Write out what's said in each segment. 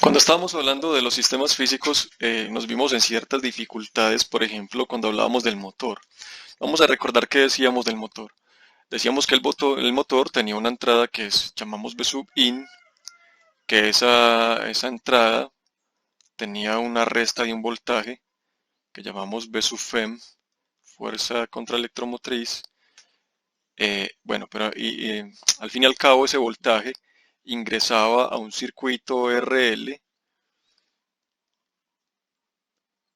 Cuando estábamos hablando de los sistemas físicos, nos vimos en ciertas dificultades, por ejemplo, cuando hablábamos del motor. Vamos a recordar qué decíamos del motor. Decíamos que el motor tenía una entrada que llamamos V sub in, que esa entrada tenía una resta de un voltaje que llamamos V sub fem, fuerza contra electromotriz. Bueno, pero al fin y al cabo ese voltaje ingresaba a un circuito RL.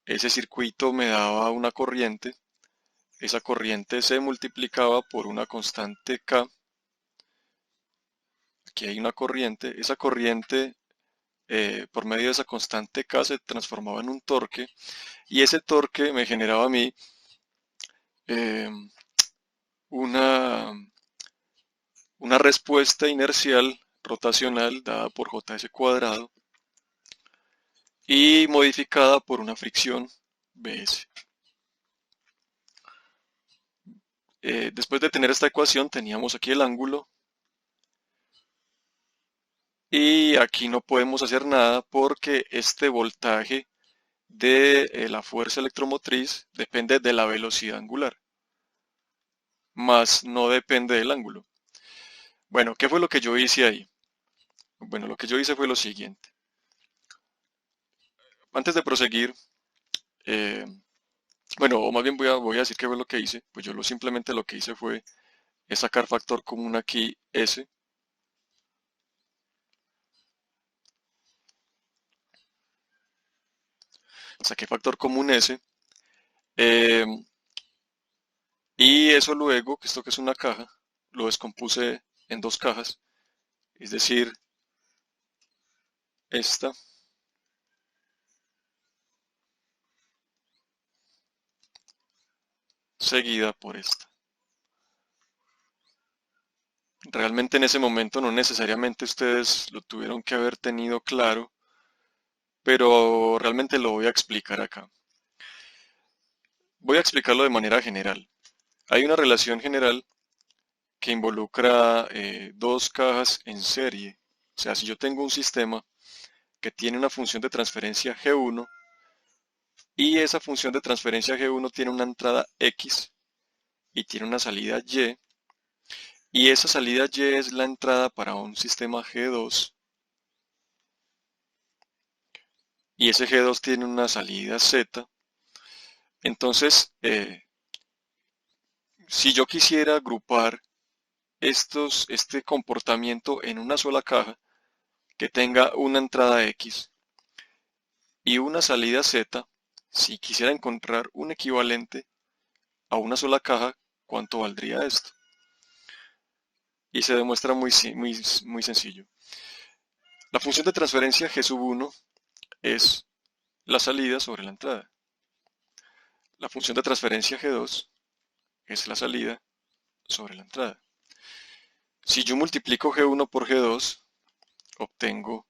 Ese circuito me daba una corriente. Esa corriente se multiplicaba por una constante K. Aquí hay una corriente. Esa corriente, por medio de esa constante K, se transformaba en un torque. Y ese torque me generaba a mí eh, una, una respuesta inercial rotacional dada por Js cuadrado y modificada por una fricción Bs. Después de tener esta ecuación, teníamos aquí el ángulo. Y aquí no podemos hacer nada porque este voltaje de la fuerza electromotriz depende de la velocidad angular, más no depende del ángulo. Bueno, ¿qué fue lo que yo hice ahí? Bueno, lo que yo hice fue lo siguiente. Antes de proseguir, eh, bueno, o más bien voy a decir qué fue lo que hice. Pues yo simplemente lo que hice fue sacar factor común aquí S. Saqué factor común S. eh, y eso luego, que esto que es una caja, lo descompuse en dos cajas. Es decir, esta seguida por esta. Realmente en ese momento no necesariamente ustedes lo tuvieron que haber tenido claro, pero realmente lo voy a explicar acá. Voy a explicarlo de manera general. Hay una relación general que involucra dos cajas en serie. O sea, si yo tengo un sistema que tiene una función de transferencia G1 y esa función de transferencia G1 tiene una entrada X y tiene una salida Y esa salida Y es la entrada para un sistema G2 y ese G2 tiene una salida Z. Entonces, si yo quisiera agrupar este comportamiento en una sola caja que tenga una entrada X y una salida Z, si quisiera encontrar un equivalente a una sola caja, ¿cuánto valdría esto? Y se demuestra muy sencillo. La función de transferencia G sub 1 es la salida sobre la entrada. La función de transferencia G2 es la salida sobre la entrada. Si yo multiplico G1 por G2, obtengo,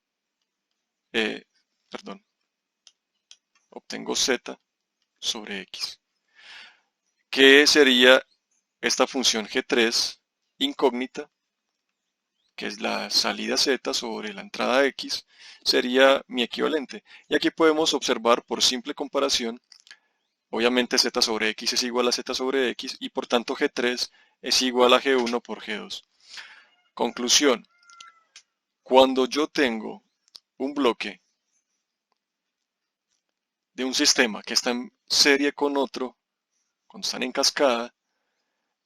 eh, perdón, obtengo Z sobre X. ¿Qué sería esta función G3 incógnita? Que es la salida Z sobre la entrada X, sería mi equivalente. Y aquí podemos observar por simple comparación, obviamente Z sobre X es igual a Z sobre X y por tanto G3 es igual a G1 por G2. Conclusión, cuando yo tengo un bloque de un sistema que está en serie con otro, cuando están en cascada,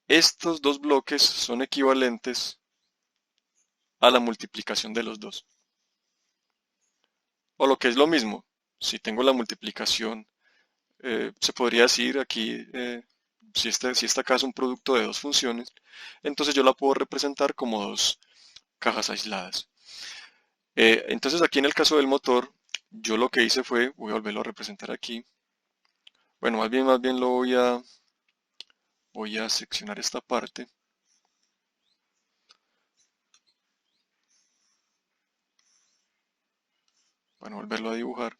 estos dos bloques son equivalentes a la multiplicación de los dos. O lo que es lo mismo, si tengo la multiplicación, se podría decir aquí, si esta caja es un producto de dos funciones, entonces yo la puedo representar como dos cajas aisladas. Entonces aquí en el caso del motor, yo lo que hice fue, voy a volverlo a representar aquí. Bueno, más bien voy a seccionar esta parte. Bueno, volverlo a dibujar.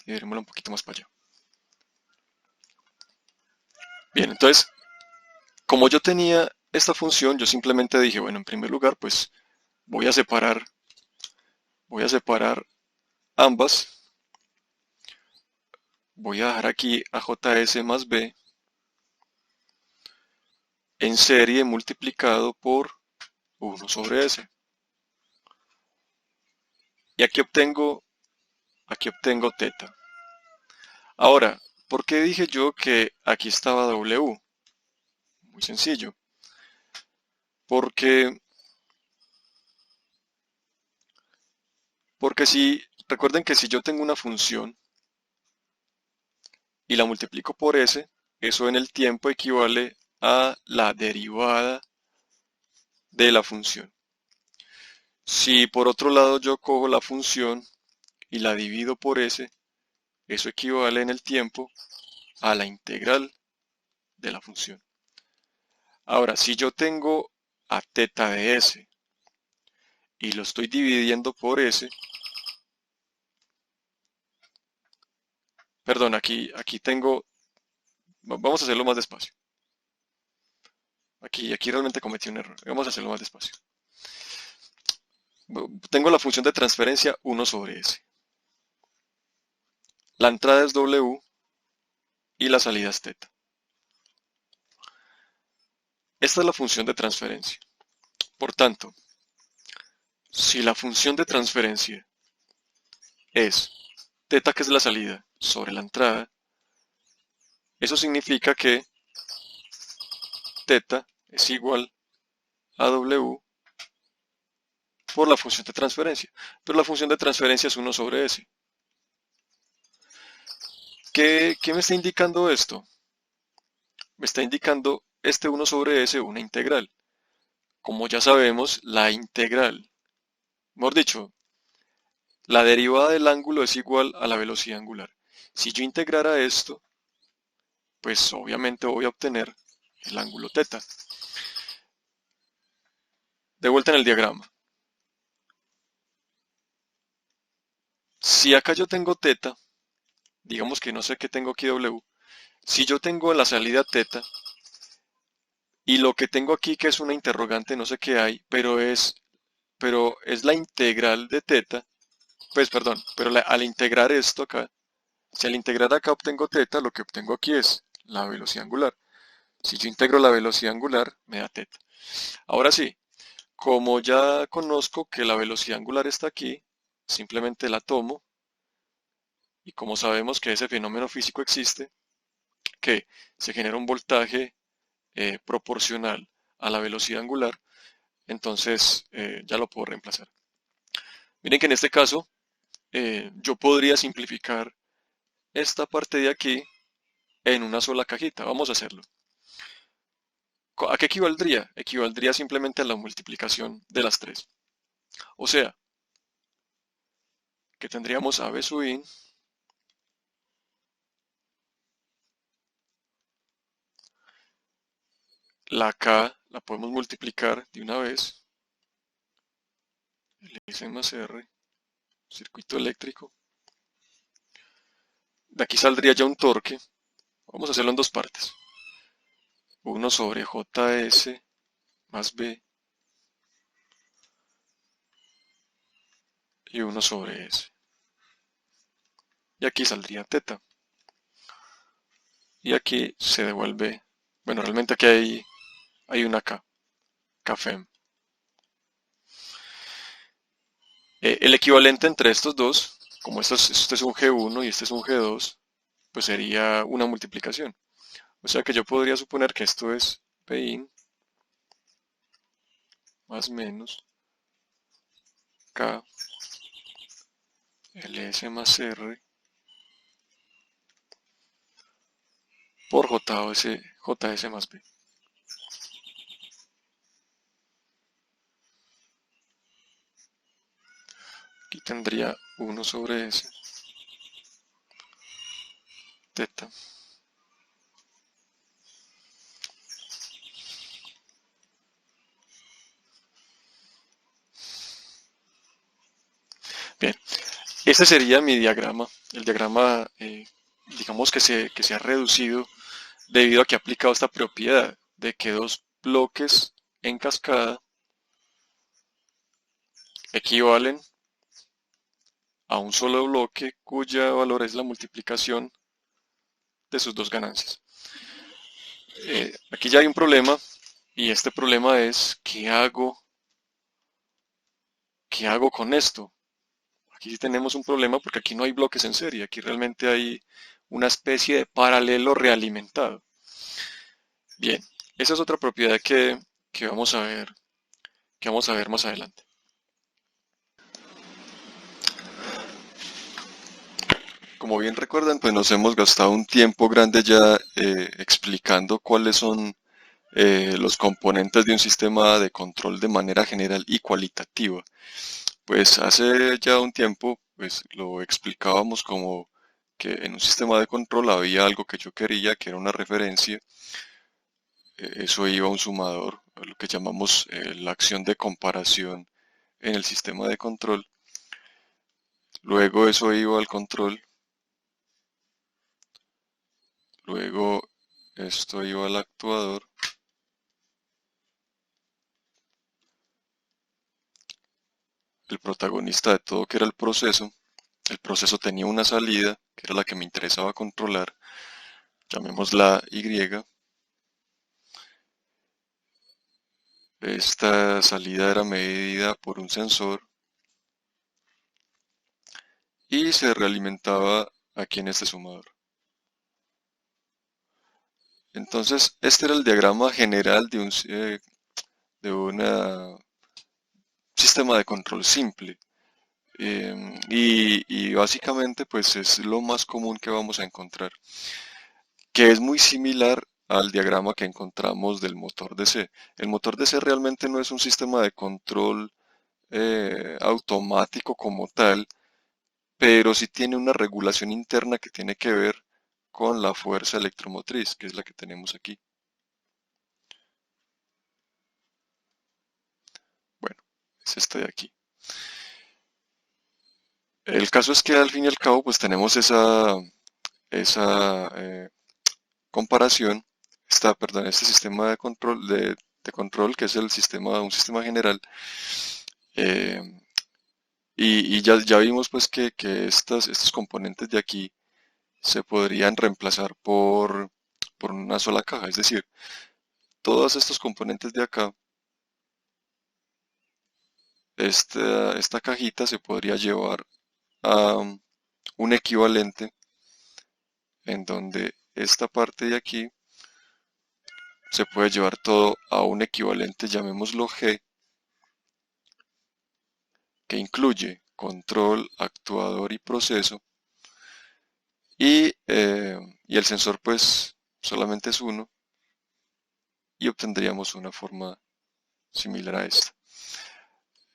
Y dirémoslo un poquito más para allá. Bien, entonces, como yo tenía esta función, yo simplemente dije, bueno, en primer lugar, pues voy a separar ambas. Voy a dejar aquí a JS más B en serie multiplicado por 1 sobre S. Y aquí obtengo teta. Ahora, ¿por qué dije yo que aquí estaba W? Muy sencillo. Porque, porque si, recuerden que si yo tengo una función y la multiplico por S, eso en el tiempo equivale a la derivada de la función. Si por otro lado yo cojo la función y la divido por S, eso equivale en el tiempo a la integral de la función. Ahora, si yo tengo a teta de S y lo estoy dividiendo por S, perdón, aquí tengo, vamos a hacerlo más despacio. Aquí realmente cometí un error. Vamos a hacerlo más despacio. Tengo la función de transferencia 1 sobre S. La entrada es W y la salida es teta. Esta es la función de transferencia. Por tanto, si la función de transferencia es teta, que es la salida, sobre la entrada, eso significa que teta es igual a W por la función de transferencia. Pero la función de transferencia es 1 sobre S. ¿Qué me está indicando esto? Me está indicando este 1 sobre S una integral. Como ya sabemos, la integral, mejor dicho, la derivada del ángulo es igual a la velocidad angular. Si yo integrara esto, pues obviamente voy a obtener el ángulo teta. De vuelta en el diagrama. Si acá yo tengo teta, digamos que no sé qué tengo aquí W, si yo tengo la salida teta, y lo que tengo aquí que es una interrogante, no sé qué hay, pero es la integral de teta, pues perdón, pero al integrar esto acá, si al integrar acá obtengo teta, lo que obtengo aquí es la velocidad angular. Si yo integro la velocidad angular, me da teta. Ahora sí, como ya conozco que la velocidad angular está aquí, simplemente la tomo, y como sabemos que ese fenómeno físico existe, que se genera un voltaje proporcional a la velocidad angular, entonces ya lo puedo reemplazar. Miren que en este caso yo podría simplificar esta parte de aquí en una sola cajita. Vamos a hacerlo. ¿A qué equivaldría? Equivaldría simplemente a la multiplicación de las tres. O sea, que tendríamos a B sub i, la K la podemos multiplicar de una vez, S más R, circuito eléctrico. De aquí saldría ya un torque. Vamos a hacerlo en dos partes. 1 sobre JS más B y 1 sobre S. Y aquí saldría teta. Y aquí se devuelve, bueno, realmente aquí hay una K, Kfm. El equivalente entre estos dos, como este es un G1 y este es un G2, pues sería una multiplicación. O sea que yo podría suponer que esto es Pin más menos K Ls más R por JS más B. Aquí tendría 1 sobre S, teta. Bien, este sería mi diagrama. El diagrama, digamos que se ha reducido debido a que he aplicado esta propiedad. de que dos bloques en cascada equivalen a un solo bloque cuya valor es la multiplicación de sus dos ganancias. Aquí ya hay un problema y este problema es ¿qué hago con esto? Aquí sí tenemos un problema porque aquí no hay bloques en serie, aquí realmente hay una especie de paralelo realimentado. Bien, esa es otra propiedad que vamos a ver, que vamos a ver más adelante. Como bien recuerdan, pues nos hemos gastado un tiempo grande ya explicando cuáles son los componentes de un sistema de control de manera general y cualitativa. Pues hace ya un tiempo, pues lo explicábamos como que en un sistema de control había algo que yo quería, que era una referencia. Eso iba a un sumador, lo que llamamos la acción de comparación en el sistema de control. Luego eso iba al control. Luego esto iba al actuador. El protagonista de todo, que era el proceso. El proceso tenía una salida, que era la que me interesaba controlar. Llamémosla Y. Esta salida era medida por un sensor y se realimentaba aquí en este sumador. Entonces, este era el diagrama general de un sistema de control simple. Y básicamente, pues es lo más común que vamos a encontrar, que es muy similar al diagrama que encontramos del motor DC. El motor DC realmente no es un sistema de control automático como tal, pero sí tiene una regulación interna que tiene que ver con la fuerza electromotriz, que es la que tenemos aquí. Bueno, es esta de aquí. El caso es que al fin y al cabo, pues tenemos esa comparación, este sistema de control, que es un sistema general, eh, y ya vimos pues que estos componentes de aquí se podrían reemplazar por una sola caja, es decir, todos estos componentes de acá, esta cajita se podría llevar a un equivalente en donde esta parte de aquí se puede llevar todo a un equivalente, llamémoslo G, que incluye control, actuador y proceso, y el sensor pues solamente es uno, y obtendríamos una forma similar a esta.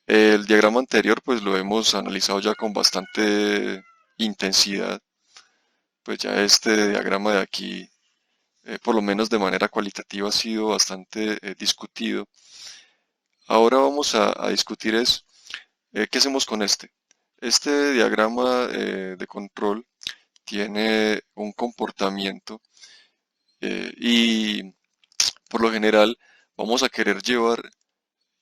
El diagrama anterior pues lo hemos analizado ya con bastante intensidad, pues ya este diagrama de aquí, por lo menos de manera cualitativa, ha sido bastante discutido. Ahora vamos a discutir qué hacemos con este. Este diagrama de control tiene un comportamiento y por lo general vamos a querer llevar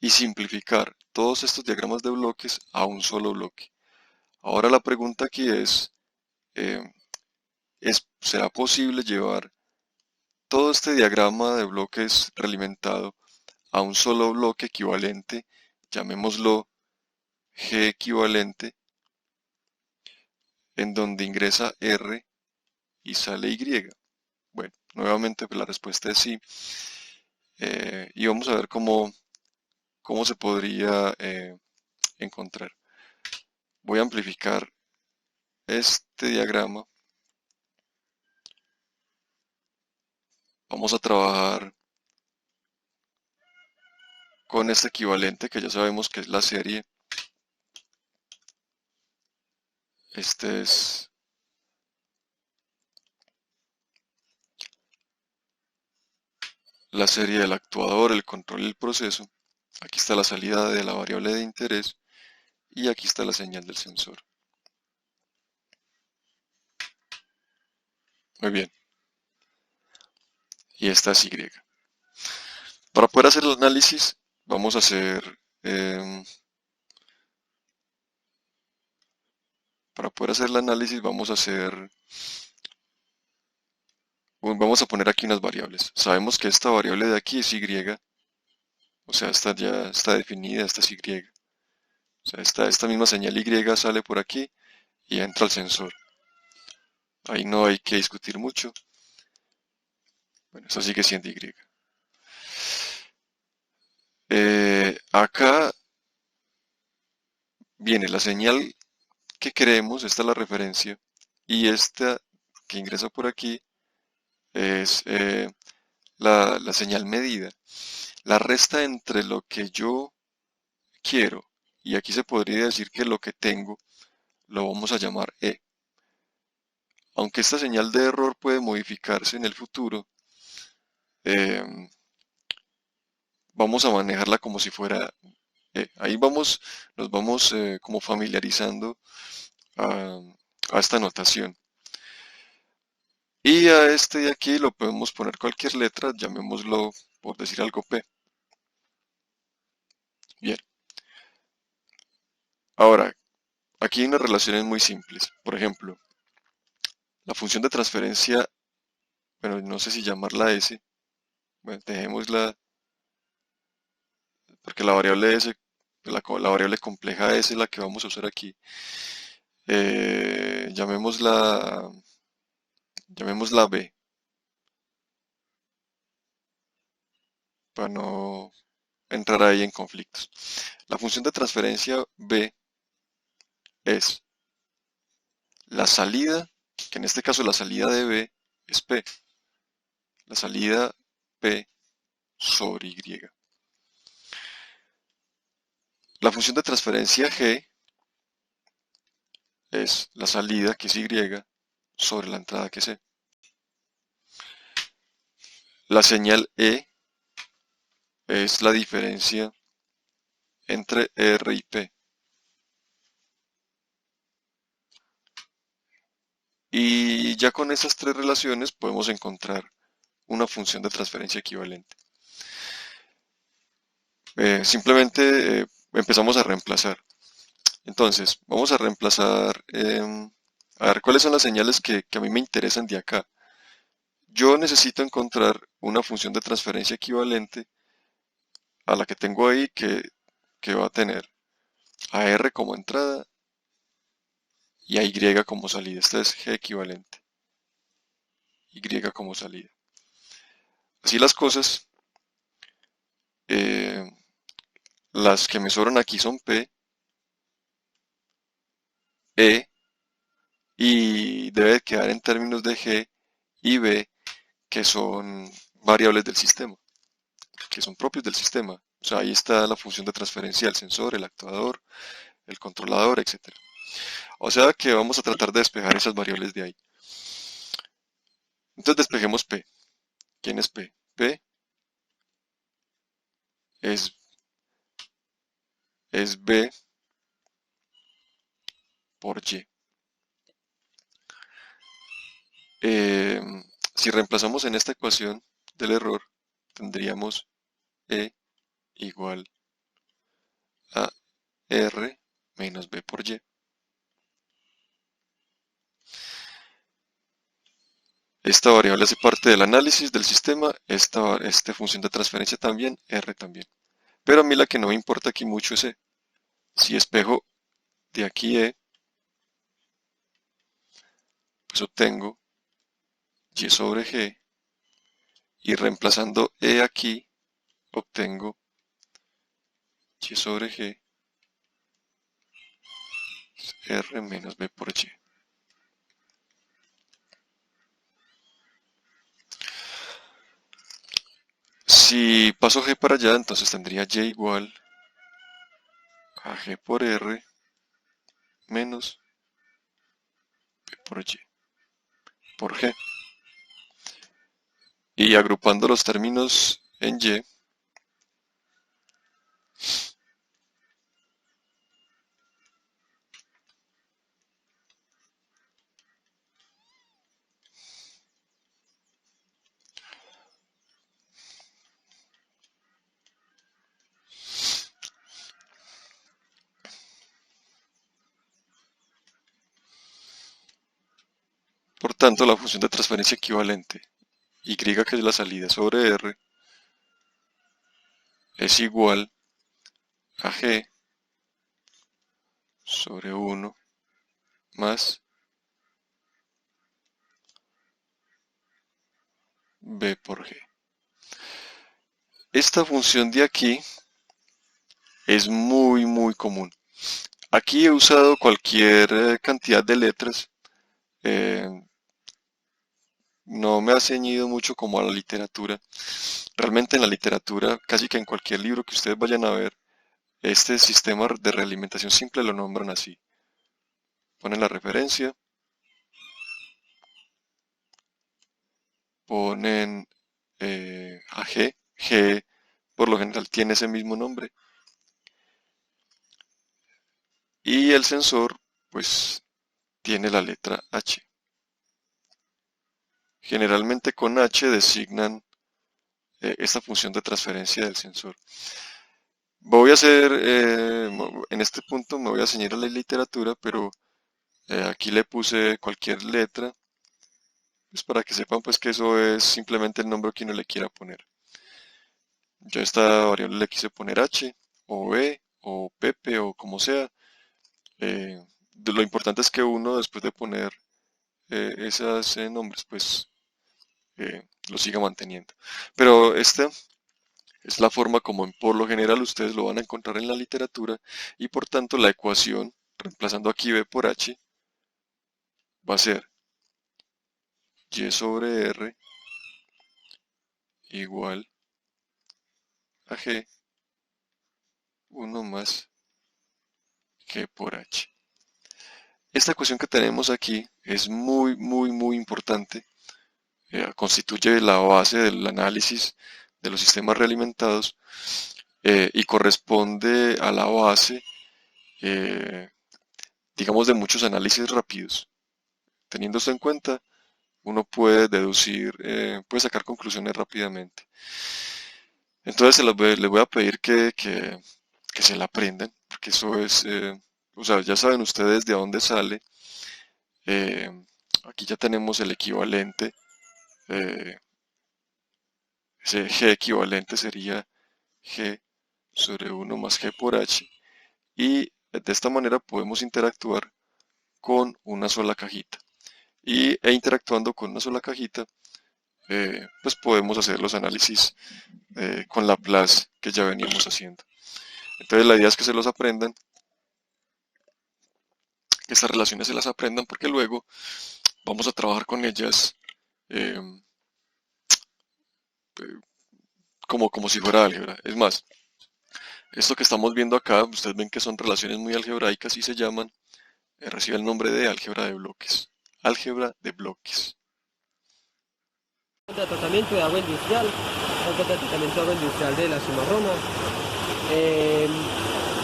y simplificar todos estos diagramas de bloques a un solo bloque. Ahora la pregunta aquí eh, ¿será posible llevar todo este diagrama de bloques realimentado a un solo bloque equivalente, llamémoslo G equivalente, en donde ingresa R y sale Y? Bueno, nuevamente pues, la respuesta es sí. Y vamos a ver cómo se podría encontrar. Voy a amplificar este diagrama. Vamos a trabajar con este equivalente que ya sabemos que es la serie. Este es la serie del actuador, el control y el proceso. Aquí está la salida de la variable de interés y aquí está la señal del sensor. Muy bien. Y esta es Y. Para poder hacer el análisis, vamos a hacer, em, para poder hacer el análisis, vamos a poner aquí unas variables. Sabemos que esta variable de aquí es y, o sea, esta ya está definida, esta es y. O sea, esta misma señal y sale por aquí y entra al sensor. Ahí no hay que discutir mucho. Bueno, esta sigue siendo y. Acá viene la señal que queremos, esta es la referencia, y esta que ingresa por aquí es la señal medida. La resta entre lo que yo quiero, y aquí se podría decir que lo que tengo, lo vamos a llamar E. Aunque esta señal de error puede modificarse en el futuro, eh, vamos a manejarla como si fuera E. Ahí nos vamos como familiarizando a, a esta notación. Y a este de aquí lo podemos poner cualquier letra, llamémoslo por decir algo P. Bien, ahora, aquí hay unas relaciones muy simples. Por ejemplo, la función de transferencia, bueno, no sé si llamarla S, bueno, dejémosla, porque la variable S, la variable compleja S es la que vamos a usar aquí. Llamémosla B, para no entrar ahí en conflictos. La función de transferencia B es la salida, que en este caso la salida de B es P, la salida P sobre Y. La función de transferencia G es la salida, que es Y, sobre la entrada, que es E. La señal E es la diferencia entre R y P. Y ya con esas tres relaciones podemos encontrar una función de transferencia equivalente. Simplemente empezamos a reemplazar. Entonces, vamos a reemplazar, a ver cuáles son las señales que a mí me interesan de acá. Yo necesito encontrar una función de transferencia equivalente a la que tengo ahí que va a tener a R como entrada y a Y como salida. Esta es G equivalente. Y como salida. Así las cosas, eh, las que me sobran aquí son P, E y debe quedar en términos de G y B, que son variables del sistema, que son propios del sistema. O sea, ahí está la función de transferencia del sensor, el actuador, el controlador, etc. O sea que vamos a tratar de despejar esas variables de ahí. Entonces despejemos P. ¿Quién es P? P es, es B por Y. Eh, si reemplazamos en esta ecuación del error, tendríamos E igual a R menos B por Y. Esta variable hace parte del análisis del sistema, esta función de transferencia también, R también. Pero a mí la que no me importa aquí mucho es E. Si espejo de aquí E, pues obtengo Y sobre G, y reemplazando E aquí, obtengo Y sobre G, R menos B por Y. Si paso G para allá, entonces tendría Y igual a G por R menos B por Y por G. Y agrupando los términos en Y, tanto, la función de transferencia equivalente, y que es la salida sobre R, es igual a G sobre 1 más B por G. Esta función de aquí es muy común. Aquí he usado cualquier cantidad de letras. eh, no me ha ceñido mucho como a la literatura. Realmente en la literatura, casi que en cualquier libro que ustedes vayan a ver, este sistema de realimentación simple lo nombran así. Ponen la referencia, ponen a G. G por lo general tiene ese mismo nombre. Y el sensor, pues, tiene la letra H. Generalmente con H designan esta función de transferencia del sensor. Voy a hacer, en este punto me voy a ceñir a la literatura, pero aquí le puse cualquier letra, pues para que sepan pues que eso es simplemente el nombre que uno le quiera poner. Yo a esta variable le quise poner H, o B, o Pepe, o como sea. Lo importante es que uno, después de poner esos nombres, pues lo siga manteniendo. Pero esta es la forma como por lo general ustedes lo van a encontrar en la literatura, y por tanto la ecuación, reemplazando aquí B por H, va a ser Y sobre R igual a G 1 más G por H. Esta ecuación que tenemos aquí es muy importante. Constituye la base del análisis de los sistemas realimentados y corresponde a la base, digamos, de muchos análisis rápidos. Teniendo esto en cuenta, uno puede deducir, puede sacar conclusiones rápidamente. Entonces les voy a pedir que se la aprendan, porque eso es, o sea, ya saben ustedes de dónde sale. Eh, Aquí ya tenemos el equivalente. Ese G equivalente sería G sobre 1 más G por H. Y de esta manera podemos interactuar con una sola cajita. E interactuando con una sola cajita, pues podemos hacer los análisis con Laplace que ya veníamos haciendo. Entonces la idea es que se los aprendan, que estas relaciones se las aprendan, porque luego vamos a trabajar con ellas eh, como si fuera álgebra. Es más, esto que estamos viendo acá, ustedes ven que son relaciones muy algebraicas y se llaman, recibe el nombre de álgebra de bloques. Álgebra de bloques. De tratamiento de agua industrial, de tratamiento de agua industrial de la cimarrona.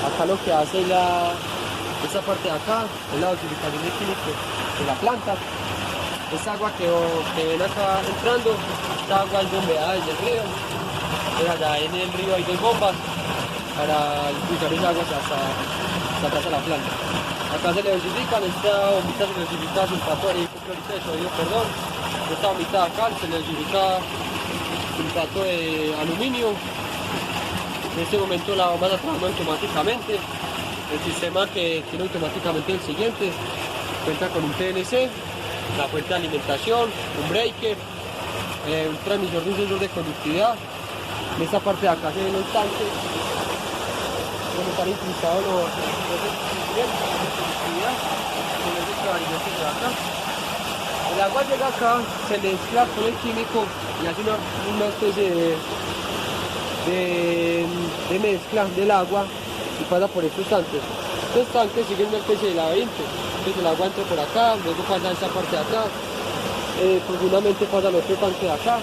Acá lo que hace esta parte de acá es la dosificación de químico de la planta. Esta agua que ven acá entrando, esta agua es bombeada desde el río. Pues allá en el río hay dos bombas para impulsar esa agua hasta atrás a la planta. Acá se le dosifican, esta bombita se le dosifica sulfato de hipoclorito de sodio, perdón. Esta bombita de acá se le dosifica sulfato de aluminio. En este momento la vamos a trabajar automáticamente. El sistema que tiene automáticamente el siguiente: cuenta con un PLC, la fuente de alimentación, un breaker, un transmisor de un sensor de conductividad. En esta parte de acá se ven los tanques donde están incrustados los sensores de conductividad, con esos caballitos de acá. El agua llega acá, se mezcla con el químico y hace una especie de mezcla del agua y pasa por estos tanques. Estos tanques siguen una especie de laberinto. Entonces el agua entra por acá, luego pasa a esta parte de acá, profundamente pasa al otro tanque de acá,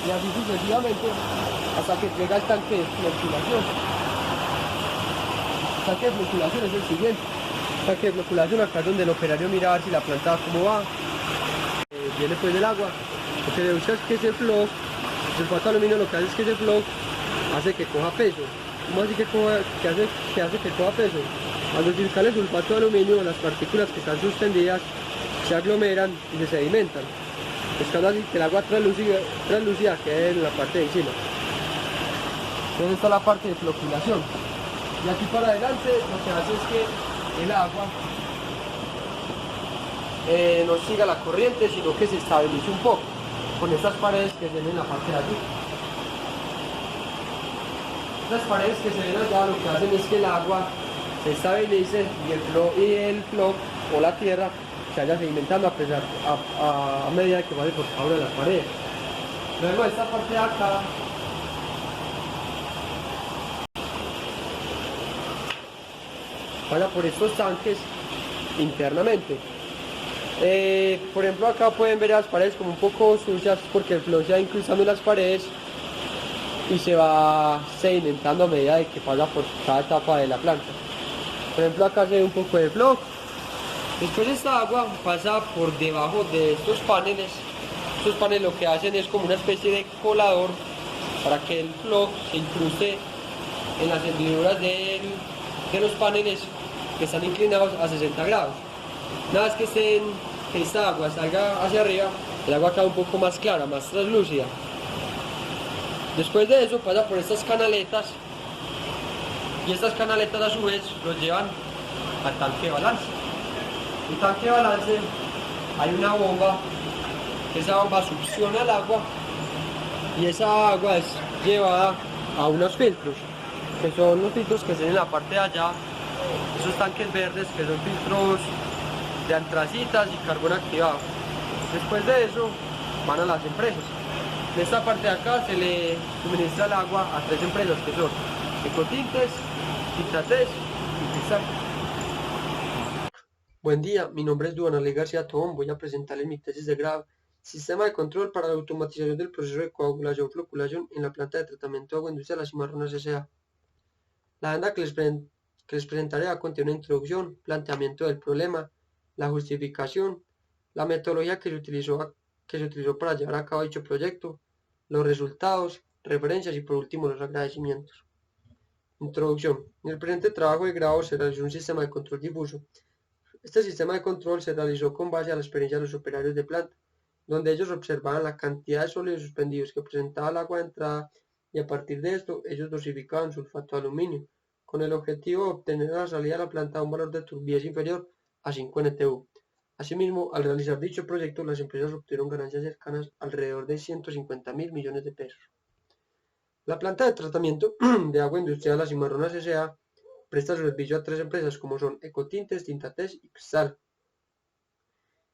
y así sucesivamente hasta que llega el tanque de floculación. El tanque de floculación es el siguiente. El tanque de floculación acá es donde el operario mira a ver si la planta cómo va. Viene pues el agua. Lo que le gusta es que ese floc, el sulfato de aluminio, lo que hace es que ese floc hace que coja peso. ¿Cómo así que hace que coja peso? Al dosificar el sulfato de aluminio, las partículas que están suspendidas se aglomeran y se sedimentan, buscando así que el agua translúcida quede en la parte de encima. Entonces está la parte de floquilación. Y aquí para adelante lo que hace es que el agua no siga la corriente, sino que se estabilice un poco con estas paredes que se ven en la parte de allí. Estas paredes que se ven allá lo que hacen es que el agua se estabilice y el floc o la tierra se vaya sedimentando a medida que pase por cada una de las paredes. Luego esta parte de acá pasa por estos tanques internamente. Por ejemplo, acá pueden ver las paredes como un poco sucias porque el flow se va incrustando en las paredes y se va sedimentando a medida de que pasa por cada etapa de la planta. Por ejemplo, acá se ve un poco de flow. Después esta agua pasa por debajo de estos paneles. Estos paneles lo que hacen es como una especie de colador para que el flow se incruste en las hendiduras de los paneles que están inclinados a 60 grados. Una vez que esta agua salga hacia arriba, el agua queda un poco más clara, más translúcida. Después de eso pasa por estas canaletas y estas canaletas a su vez los llevan al tanque de balance. En el tanque de balance hay una bomba, esa bomba succiona el agua y esa agua es llevada a unos filtros, que son los filtros que están en la parte de allá, esos tanques verdes que son filtros de antracitas y carbón activado. Después de eso van a las empresas. En esta parte de acá se le suministra el agua a 3 empresas que son Ecotintes, Tintates y Cristal. Buen día, mi nombre es Duan Ale García Tobón. Voy a presentarles mi tesis de grado, Sistema de control para la automatización del proceso de coagulación-floculación en la planta de tratamiento de agua industrial Las Cimarronas S.A. La agenda que les presentaré contiene una introducción, planteamiento del problema, la justificación, la metodología que se utilizó para llevar a cabo dicho proyecto, los resultados, referencias y por último los agradecimientos. Introducción. En el presente trabajo de grado se realizó un sistema de control difuso. Este sistema de control se realizó con base a la experiencia de los operarios de planta, donde ellos observaban la cantidad de sólidos suspendidos que presentaba el agua de entrada y a partir de esto ellos dosificaban sulfato de aluminio, con el objetivo de obtener a la salida de la planta un valor de turbidez inferior a 5 NTU. Asimismo, al realizar dicho proyecto, las empresas obtuvieron ganancias cercanas alrededor de 150.000 millones de pesos. La planta de tratamiento de agua industrial Las Cimarronas S.A. presta servicio a 3 empresas como son Ecotintes, Tintates y Cristal,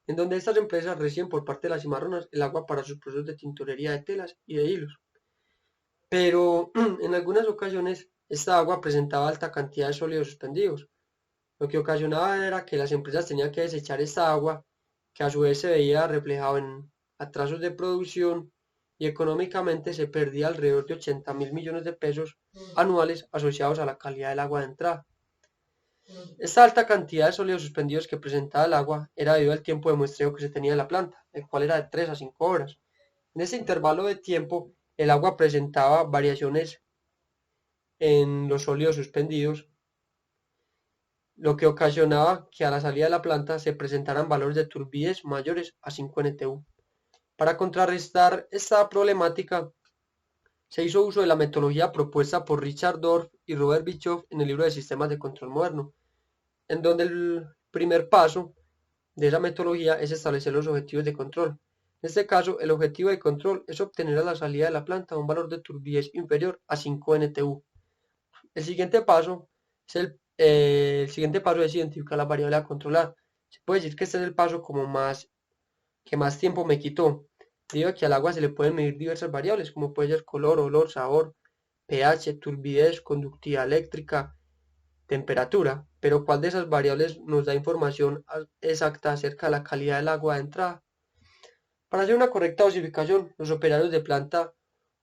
en donde estas empresas reciben por parte de Las Cimarronas el agua para sus procesos de tintorería de telas y de hilos. Pero en algunas ocasiones esta agua presentaba alta cantidad de sólidos suspendidos, lo que ocasionaba era que las empresas tenían que desechar esta agua, que a su vez se veía reflejado en atrasos de producción y económicamente se perdía alrededor de 80.000 millones de pesos anuales asociados a la calidad del agua de entrada. Esta alta cantidad de sólidos suspendidos que presentaba el agua era debido al tiempo de muestreo que se tenía en la planta, el cual era de 3 a 5 horas. En ese intervalo de tiempo, el agua presentaba variaciones en los sólidos suspendidos, lo que ocasionaba que a la salida de la planta se presentaran valores de turbidez mayores a 5 NTU. Para contrarrestar esta problemática, se hizo uso de la metodología propuesta por Richard Dorff y Robert Bischoff en el libro de Sistemas de Control Moderno, en donde el primer paso de esa metodología es establecer los objetivos de control. En este caso, el objetivo de control es obtener a la salida de la planta un valor de turbidez inferior a 5 NTU. El siguiente paso es identificar la variable a controlar. Se puede decir que este es el paso que más tiempo me quitó, debido a que al agua se le pueden medir diversas variables, como puede ser color, olor, sabor, pH, turbidez, conductividad eléctrica, temperatura, pero ¿cuál de esas variables nos da información exacta acerca de la calidad del agua de entrada? Para hacer una correcta dosificación, los operarios de planta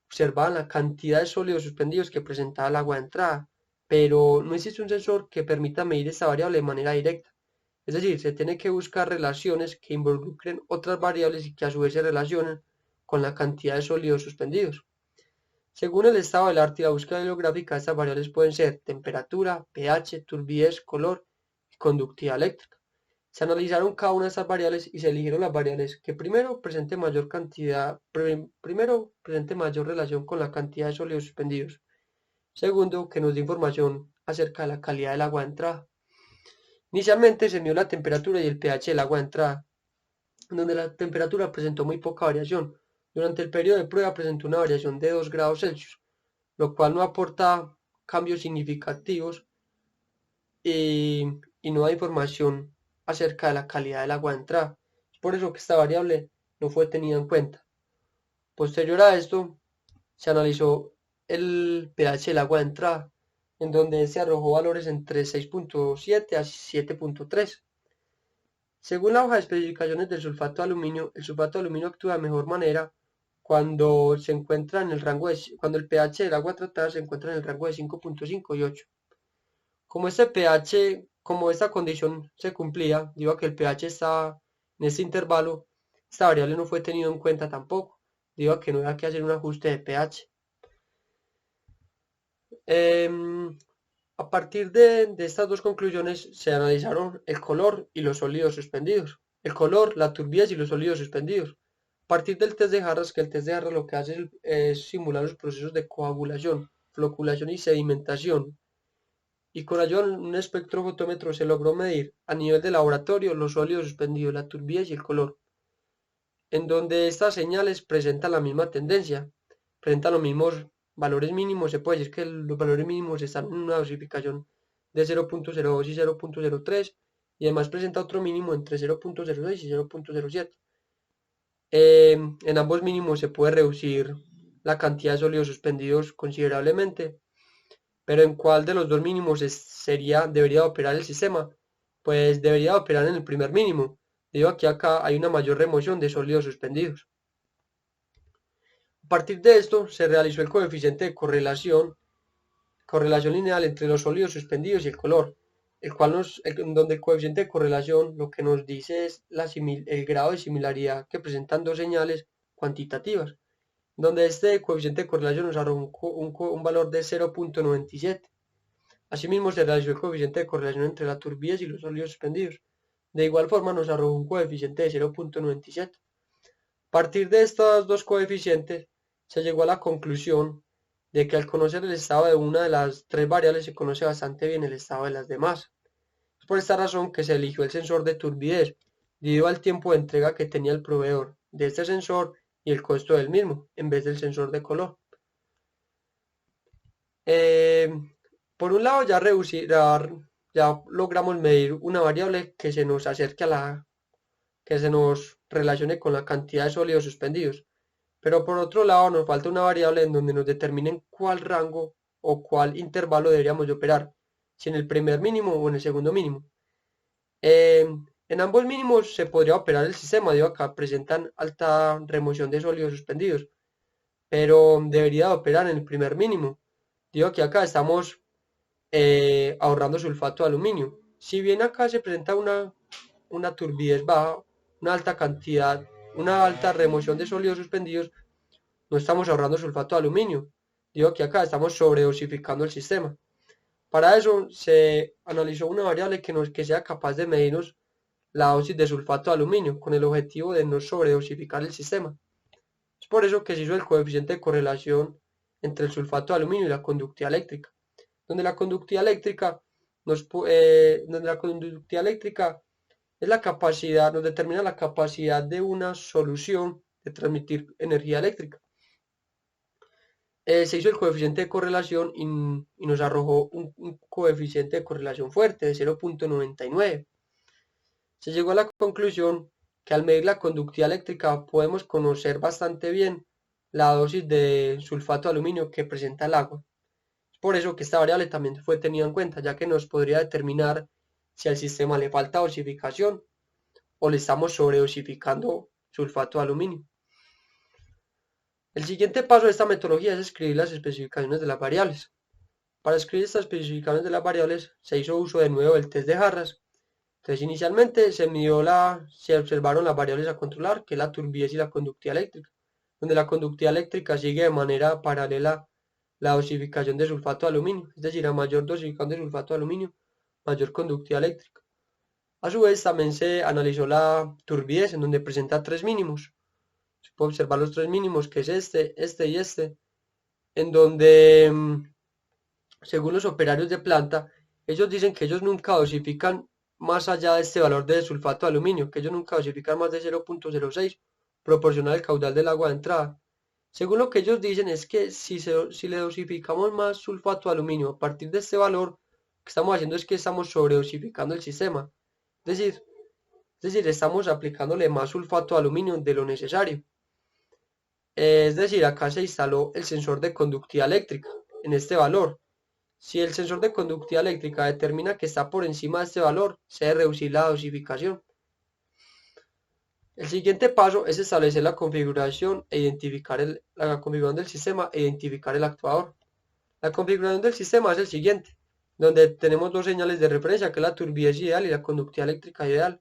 observaban la cantidad de sólidos suspendidos que presentaba el agua de entrada, pero no existe un sensor que permita medir esta variable de manera directa. Es decir, se tiene que buscar relaciones que involucren otras variables y que a su vez se relacionen con la cantidad de sólidos suspendidos. Según el estado del arte y la búsqueda bibliográfica, estas variables pueden ser temperatura, pH, turbidez, color y conductividad eléctrica. Se analizaron cada una de estas variables y se eligieron las variables que primero presente mayor relación con la cantidad de sólidos suspendidos. Segundo, que nos dé información acerca de la calidad del agua de entrada. Inicialmente se midió la temperatura y el pH del agua de entrada, donde la temperatura presentó muy poca variación. Durante el periodo de prueba presentó una variación de 2 grados Celsius, lo cual no aporta cambios significativos y no da información acerca de la calidad del agua de entrada. Es por eso que esta variable no fue tenida en cuenta. Posterior a esto, se analizó el pH del agua de entrada, en donde se arrojó valores entre 6.7 a 7.3. Según la hoja de especificaciones del sulfato de aluminio, el sulfato de aluminio actúa de mejor manera cuando se encuentra en el rango cuando el pH del agua tratada se encuentra en el rango de 5.5 y 8. Como esta condición se cumplía, debido a que el pH estaba en este intervalo, esta variable no fue tenida en cuenta tampoco, debido a que no había que hacer un ajuste de pH. A partir de estas dos conclusiones se analizaron el color y los sólidos suspendidos. El color, la turbidez y los sólidos suspendidos. A partir del test de Harras, que el test de Harras lo que hace es simular los procesos de coagulación, floculación y sedimentación. Y con ayuda de un espectrofotómetro se logró medir a nivel de laboratorio los sólidos suspendidos, la turbidez y el color, en donde estas señales presentan la misma tendencia, presentan los mismos valores mínimos. Se puede decir que los valores mínimos están en una dosificación de 0.02 y 0.03 y además presenta otro mínimo entre 0.06 y 0.07. En ambos mínimos se puede reducir la cantidad de sólidos suspendidos considerablemente, pero ¿en cuál de los dos mínimos debería operar el sistema? Pues debería operar en el primer mínimo, debido a que acá hay una mayor remoción de sólidos suspendidos. A partir de esto se realizó el coeficiente de correlación lineal entre los sólidos suspendidos y el color, donde el coeficiente de correlación lo que nos dice es el grado de similaridad que presentan dos señales cuantitativas, donde este coeficiente de correlación nos arrojó un valor de 0.97. Asimismo se realizó el coeficiente de correlación entre la turbidez y los sólidos suspendidos. De igual forma nos arrojó un coeficiente de 0.97. A partir de estos dos coeficientes se llegó a la conclusión de que al conocer el estado de una de las tres variables se conoce bastante bien el estado de las demás. Es por esta razón que se eligió el sensor de turbidez, debido al tiempo de entrega que tenía el proveedor de este sensor y el costo del mismo, en vez del sensor de color. Por un lado ya logramos medir una variable que se nos acerque que se nos relacione con la cantidad de sólidos suspendidos, pero por otro lado nos falta una variable en donde nos determinen cuál rango o cuál intervalo deberíamos de operar, si en el primer mínimo o en el segundo mínimo. En ambos mínimos se podría operar el sistema, debido a que presentan alta remoción de sólidos suspendidos, pero debería de operar en el primer mínimo, debido a que acá estamos ahorrando sulfato de aluminio. Si bien acá se presenta una turbidez baja, una alta remoción de sólidos suspendidos, no estamos ahorrando sulfato de aluminio, debido a que acá estamos sobredosificando el sistema. Para eso se analizó una variable que sea capaz de medirnos la dosis de sulfato de aluminio, con el objetivo de no sobredosificar el sistema. Es por eso que se hizo el coeficiente de correlación entre el sulfato de aluminio y la conductividad eléctrica, donde la conductividad eléctrica es la capacidad, nos determina la capacidad de una solución de transmitir energía eléctrica. Se hizo el coeficiente de correlación y nos arrojó un coeficiente de correlación fuerte de 0.99. Se llegó a la conclusión que al medir la conductividad eléctrica podemos conocer bastante bien la dosis de sulfato de aluminio que presenta el agua. Es por eso que esta variable también fue tenida en cuenta, ya que nos podría determinar si al sistema le falta dosificación o le estamos sobredosificando sulfato de aluminio. El siguiente paso de esta metodología es escribir las especificaciones de las variables. Para escribir estas especificaciones de las variables se hizo uso de nuevo del test de Harras. Entonces inicialmente se observaron las variables a controlar, que es la turbidez y la conductividad eléctrica, donde la conductividad eléctrica sigue de manera paralela la dosificación de sulfato de aluminio, es decir, a mayor dosificación de sulfato de aluminio, mayor conductividad eléctrica. A su vez también se analizó la turbidez, en donde presenta tres mínimos. Se puede observar los tres mínimos, que es este y este, en donde, según los operarios de planta, ellos dicen que ellos nunca dosifican más allá de este valor de sulfato de aluminio, que ellos nunca dosifican más de 0,06 proporcional al caudal del agua de entrada. Según lo que ellos dicen es que si le dosificamos más sulfato de aluminio a partir de este valor, lo que estamos haciendo es que estamos sobredosificando el sistema. Es decir, estamos aplicándole más sulfato de aluminio de lo necesario. Es decir, acá se instaló el sensor de conductividad eléctrica en este valor. Si el sensor de conductividad eléctrica determina que está por encima de este valor, se debe reducir la dosificación. El siguiente paso es establecer la configuración e identificar la configuración del sistema e identificar el actuador. La configuración del sistema es el siguiente, donde tenemos dos señales de referencia, que es la turbidez ideal y la conductividad eléctrica ideal.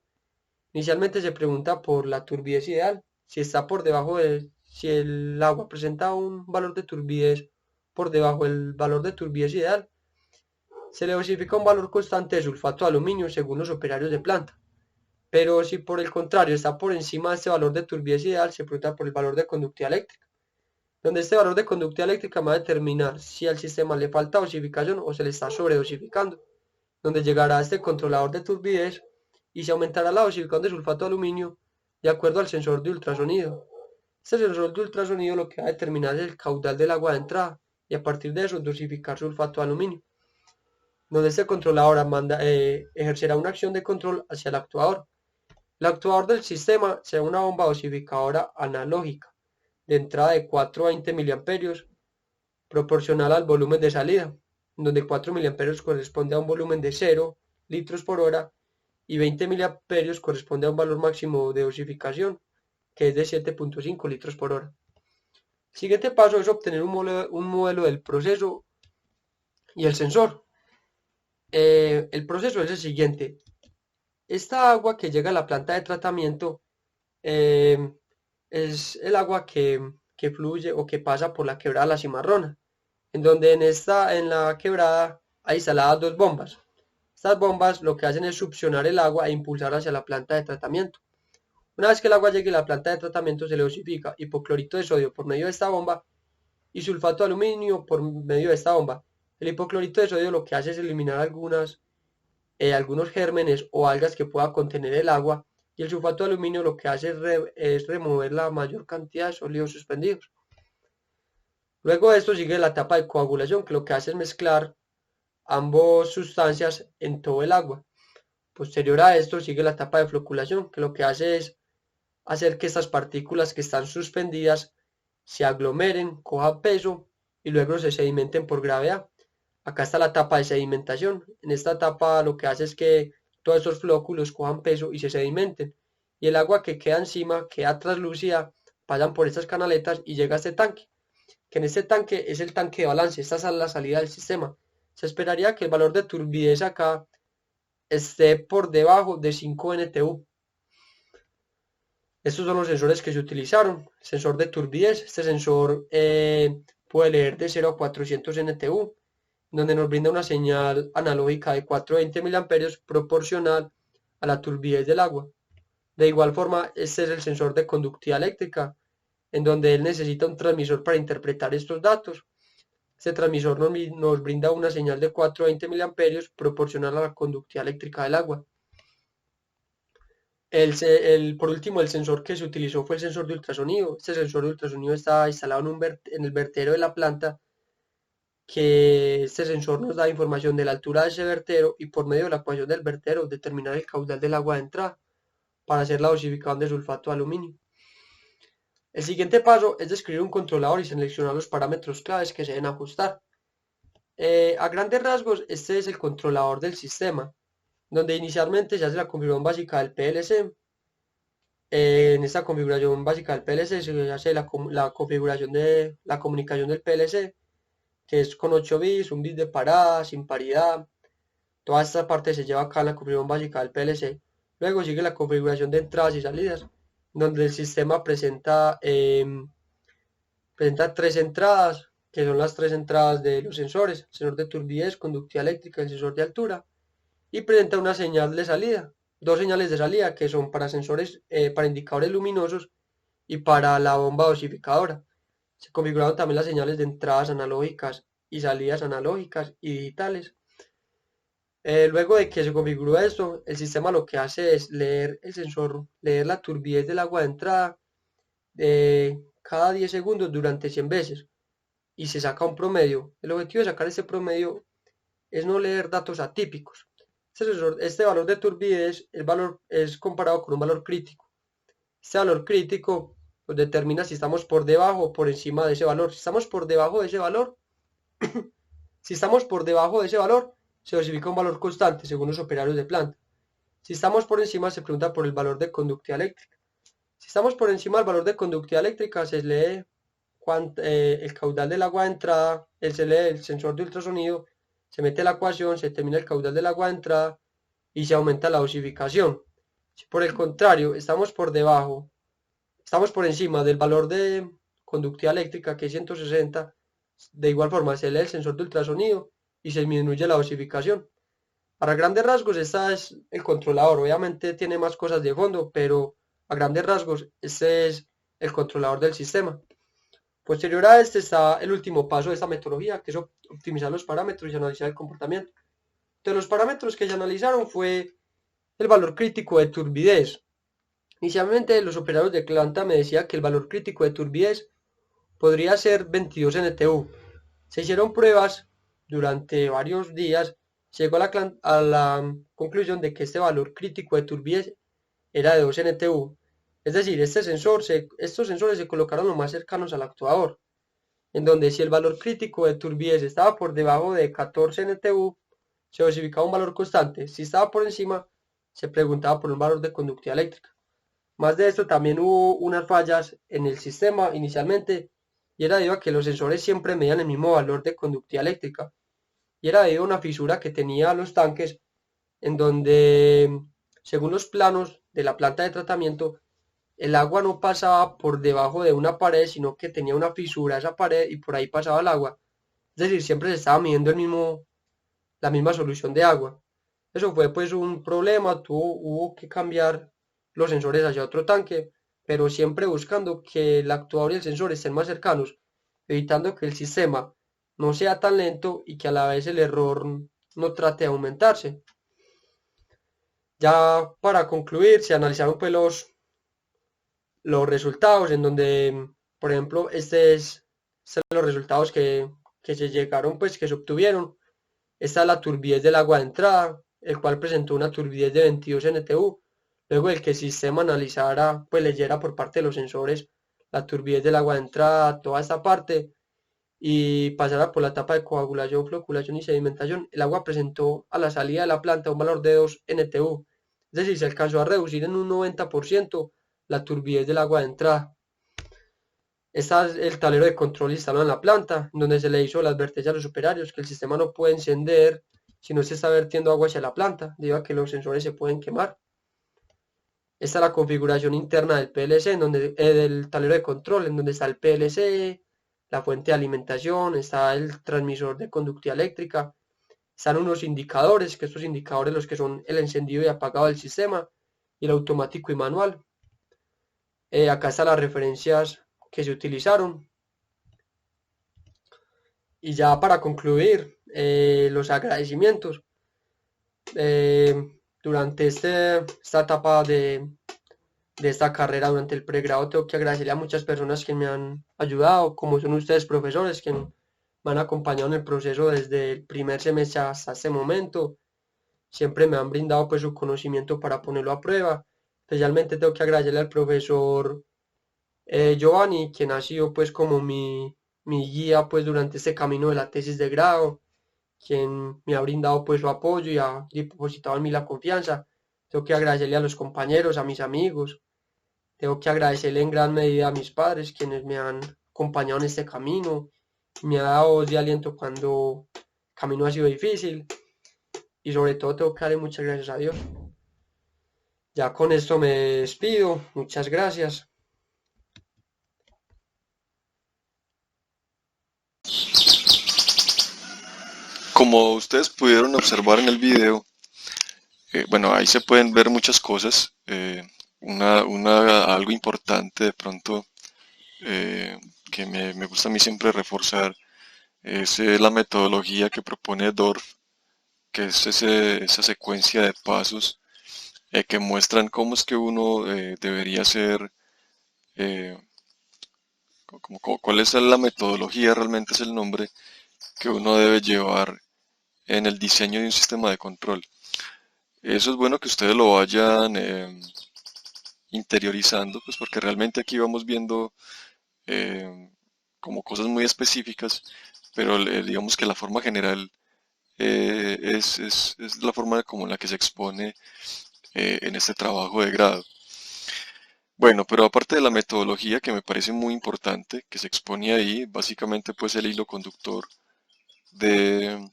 Inicialmente se pregunta por la turbidez ideal, si está por debajo si el agua presenta un valor de turbidez por debajo del valor de turbidez ideal, se le dosifica un valor constante de sulfato de aluminio según los operarios de planta. Pero si por el contrario está por encima de este valor de turbidez ideal, se pregunta por el valor de conductividad eléctrica, donde este valor de conductividad eléctrica va a determinar si al sistema le falta dosificación o se le está sobredosificando, donde llegará a este controlador de turbidez y se aumentará la dosificación de sulfato de aluminio de acuerdo al sensor de ultrasonido. Este sensor de ultrasonido lo que va a determinar es el caudal del agua de entrada y a partir de eso dosificar sulfato de aluminio, donde este controlador ejercerá una acción de control hacia el actuador. El actuador del sistema será una bomba dosificadora analógica de entrada de 420 mA proporcional al volumen de salida, donde 4 mA corresponde a un volumen de 0 litros por hora y 20 mA corresponde a un valor máximo de dosificación, que es de 7,5 litros por hora. El siguiente paso es obtener un modelo del proceso y el sensor. El proceso es el siguiente. Esta agua que llega a la planta de tratamiento es el agua que fluye o que pasa por la quebrada La Cimarrona, en donde en la quebrada hay instaladas dos bombas. Estas bombas lo que hacen es succionar el agua e impulsar hacia la planta de tratamiento. Una vez que el agua llegue a la planta de tratamiento, se le dosifica hipoclorito de sodio por medio de esta bomba y sulfato de aluminio por medio de esta bomba. El hipoclorito de sodio lo que hace es eliminar algunos gérmenes o algas que pueda contener el agua, y el sulfato de aluminio lo que hace es remover la mayor cantidad de sólidos suspendidos. Luego de esto sigue la etapa de coagulación, que lo que hace es mezclar ambas sustancias en todo el agua. Posterior a esto sigue la etapa de floculación, que lo que hace es hacer que estas partículas que están suspendidas se aglomeren, cojan peso y luego se sedimenten por gravedad. Acá está la etapa de sedimentación. En esta etapa lo que hace es que todos esos flóculos cojan peso y se sedimenten. Y el agua que queda encima queda translúcida, pasan por estas canaletas y llega a este tanque. Que en este tanque es el tanque de balance. Esta es la salida del sistema. Se esperaría que el valor de turbidez acá esté por debajo de 5 NTU. Estos son los sensores que se utilizaron. Sensor de turbidez. Este sensor puede leer de 0 a 400 NTU. Donde nos brinda una señal analógica de 420 mA proporcional a la turbidez del agua. De igual forma, este es el sensor de conductividad eléctrica, en donde él necesita un transmisor para interpretar estos datos. Este transmisor nos brinda una señal de 420 mA proporcional a la conductividad eléctrica del agua. Por último, el sensor que se utilizó fue el sensor de ultrasonido. Este sensor de ultrasonido está instalado en el vertedero de la planta, que este sensor nos da información de la altura de ese vertedero y por medio de la ecuación del vertedero determinar el caudal del agua de entrada para hacer la dosificación de sulfato de aluminio. El siguiente paso es describir un controlador y seleccionar los parámetros claves que se deben ajustar. A grandes rasgos, este es el controlador del sistema, donde inicialmente se hace la configuración básica del PLC. En esta configuración básica del PLC se hace la configuración de la comunicación del PLC, que es con 8 bits, un bit de parada, sin paridad. Toda esta parte se lleva acá en la configuración básica del PLC. Luego sigue la configuración de entradas y salidas, donde el sistema presenta 3 entradas, que son las 3 entradas de los sensores: el sensor de turbidez, conductividad eléctrica, el sensor de altura, y presenta una señal de salida, dos señales de salida que son para sensores, para indicadores luminosos y para la bomba dosificadora. Se configuraron también las señales de entradas analógicas y salidas analógicas y digitales. Luego de que se configuró esto, el sistema lo que hace es leer el sensor, leer la turbidez del agua de entrada cada 10 segundos durante 100 veces y se saca un promedio. El objetivo de sacar este promedio es no leer datos atípicos. Este valor de turbidez es comparado con un valor crítico. Este valor crítico pues, determina si estamos por debajo o por encima de ese valor. Si estamos por debajo de ese valor, se dosifica un valor constante según los operarios de planta. Si estamos por encima, se pregunta por el valor de conductividad eléctrica. Si estamos por encima del valor de conductividad eléctrica, se lee el caudal del agua de entrada, se lee el sensor de ultrasonido, se mete la ecuación, se determina el caudal del agua de entrada y se aumenta la dosificación. Si por el contrario estamos por encima del valor de conductividad eléctrica, que es 160, de igual forma se lee el sensor de ultrasonido y se disminuye la dosificación. Para grandes rasgos, este es el controlador. Obviamente tiene más cosas de fondo, pero a grandes rasgos, este es el controlador del sistema. Posterior a este está el último paso de esta metodología, que es optimizar los parámetros y analizar el comportamiento. Entonces, los parámetros que se analizaron fue el valor crítico de turbidez. Inicialmente, los operadores de planta me decían que el valor crítico de turbidez podría ser 22 NTU. Se hicieron pruebas durante varios días. Se llegó a la conclusión de que este valor crítico de turbidez era de 2 NTU. Es decir, estos sensores se colocaron lo más cercanos al actuador, en donde si el valor crítico de turbidez estaba por debajo de 14 NTU, se dosificaba un valor constante. Si estaba por encima, se preguntaba por un valor de conductividad eléctrica. Más de esto, también hubo unas fallas en el sistema inicialmente, y era debido a que los sensores siempre medían el mismo valor de conductividad eléctrica, y era debido a una fisura que tenía los tanques, en donde, según los planos de la planta de tratamiento, el agua no pasaba por debajo de una pared, sino que tenía una fisura esa pared y por ahí pasaba el agua. Es decir, siempre se estaba midiendo la misma solución de agua. Eso fue pues un problema, hubo que cambiar los sensores hacia otro tanque, pero siempre buscando que el actuador y el sensor estén más cercanos, evitando que el sistema no sea tan lento y que a la vez el error no trate de aumentarse. Ya para concluir, se analizaron pues los resultados, en donde, por ejemplo, son los resultados que se llegaron, pues que se obtuvieron. Esta es la turbidez del agua de entrada, el cual presentó una turbidez de 22 NTU. Luego el que el sistema analizara, pues leyera por parte de los sensores la turbidez del agua de entrada, toda esta parte, y pasara por la etapa de coagulación, floculación y sedimentación, el agua presentó a la salida de la planta un valor de 2 NTU. Es decir, se alcanzó a reducir en un 90% la turbidez del agua de entrada. Este es el tablero de control instalado en la planta, donde se le hizo la advertencia a los operarios que el sistema no puede encender si no se está vertiendo agua hacia la planta, debido a que los sensores se pueden quemar. Esta es la configuración interna del PLC, del tablero de control, en donde está el PLC, la fuente de alimentación, está el transmisor de conductividad eléctrica, están unos indicadores, que estos indicadores los que son el encendido y apagado del sistema, y el automático y manual. Acá están las referencias que se utilizaron. Y ya para concluir, los agradecimientos. Durante esta etapa de esta carrera, durante el pregrado, tengo que agradecerle a muchas personas que me han ayudado, como son ustedes profesores, que me han acompañado en el proceso desde el primer semestre hasta este momento. Siempre me han brindado pues su conocimiento para ponerlo a prueba. Especialmente tengo que agradecerle al profesor Giovanni, quien ha sido pues como mi guía pues durante este camino de la tesis de grado, quien me ha brindado pues su apoyo y ha depositado en mí la confianza. Tengo que agradecerle a los compañeros, a mis amigos. Tengo que agradecerle en gran medida a mis padres, quienes me han acompañado en este camino, me ha dado voz de aliento cuando el camino ha sido difícil, y sobre todo tengo que darle muchas gracias a Dios. Ya con esto me despido, muchas gracias. Como ustedes pudieron observar en el video, Bueno, ahí se pueden ver muchas cosas. Algo importante de pronto que me gusta a mí siempre reforzar es la metodología que propone Dorf, que es esa secuencia de pasos que muestran cómo es que uno debería ser, eh, cuál es la metodología, realmente es el nombre que uno debe llevar en el diseño de un sistema de control. Eso es bueno que ustedes lo vayan interiorizando, pues porque realmente aquí vamos viendo eh, como cosas muy específicas, pero digamos que la forma general es la forma como en la que se expone en este trabajo de grado. Bueno, pero aparte de la metodología que me parece muy importante, que se expone ahí, básicamente pues el hilo conductor de,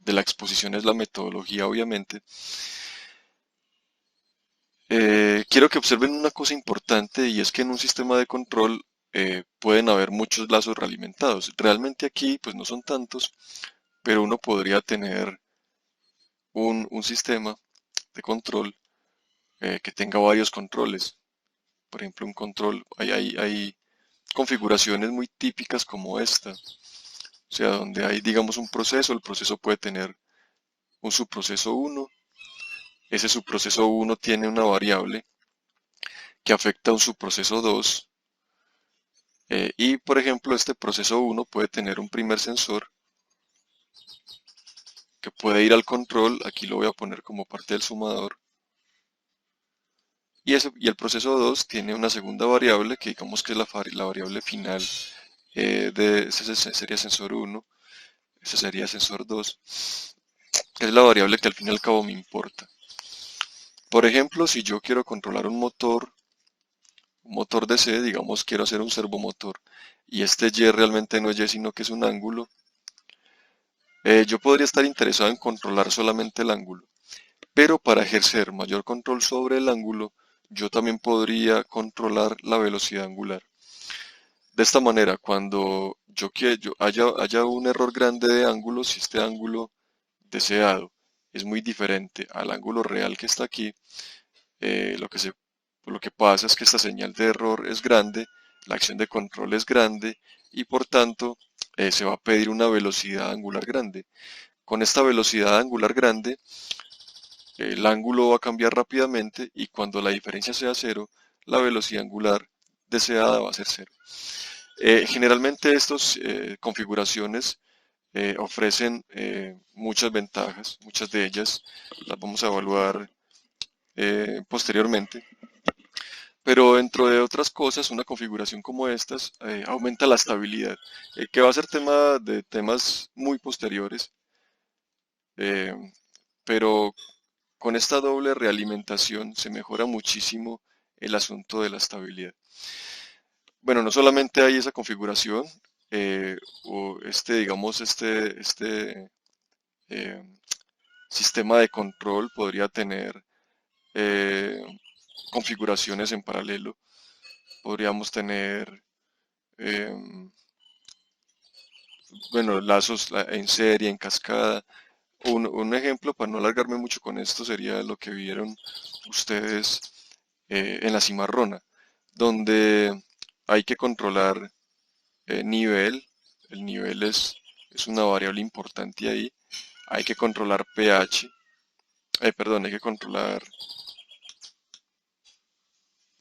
de la exposición es la metodología, obviamente. Quiero que observen una cosa importante y es que en un sistema de control pueden haber muchos lazos realimentados. Realmente aquí pues no son tantos, pero uno podría tener un sistema de control que tenga varios controles. Por ejemplo, un control, hay configuraciones muy típicas como esta. O sea, donde hay, digamos, un proceso, el proceso puede tener un subproceso 1. Ese subproceso 1 tiene una variable que afecta a un subproceso 2. Y, por ejemplo, este proceso 1 puede tener un primer sensor que puede ir al control. Aquí lo voy a poner como parte del sumador. Y el proceso 2 tiene una segunda variable que digamos que es la variable final ese sería sensor 1, ese sería sensor 2, que es la variable que al fin y al cabo me importa. Por ejemplo, si yo quiero controlar un motor DC, digamos quiero hacer un servomotor, y este Y realmente no es Y sino que es un ángulo, yo podría estar interesado en controlar solamente el ángulo, pero para ejercer mayor control sobre el ángulo, yo también podría controlar la velocidad angular. De esta manera, cuando haya un error grande de ángulo, si este ángulo deseado es muy diferente al ángulo real que está aquí, eh, lo que se, lo que pasa es que esta señal de error es grande, la acción de control es grande y por tanto se va a pedir una velocidad angular grande. Con esta velocidad angular grande, el ángulo va a cambiar rápidamente y cuando la diferencia sea cero, la velocidad angular deseada va a ser cero. Generalmente estas configuraciones ofrecen muchas ventajas, muchas de ellas las vamos a evaluar posteriormente, pero dentro de otras cosas, una configuración como estas aumenta la estabilidad, que va a ser tema de temas muy posteriores, eh, pero con esta doble realimentación se mejora muchísimo el asunto de la estabilidad. Bueno, no solamente hay esa configuración, o digamos, eh, sistema de control podría tener eh, configuraciones en paralelo. Podríamos tener, eh, bueno, lazos en serie, en cascada. Un ejemplo, para no alargarme mucho con esto, sería lo que vieron ustedes en la cimarrona, donde hay que controlar nivel. El nivel es una variable importante ahí. Hay que controlar pH. Perdón, hay que controlar.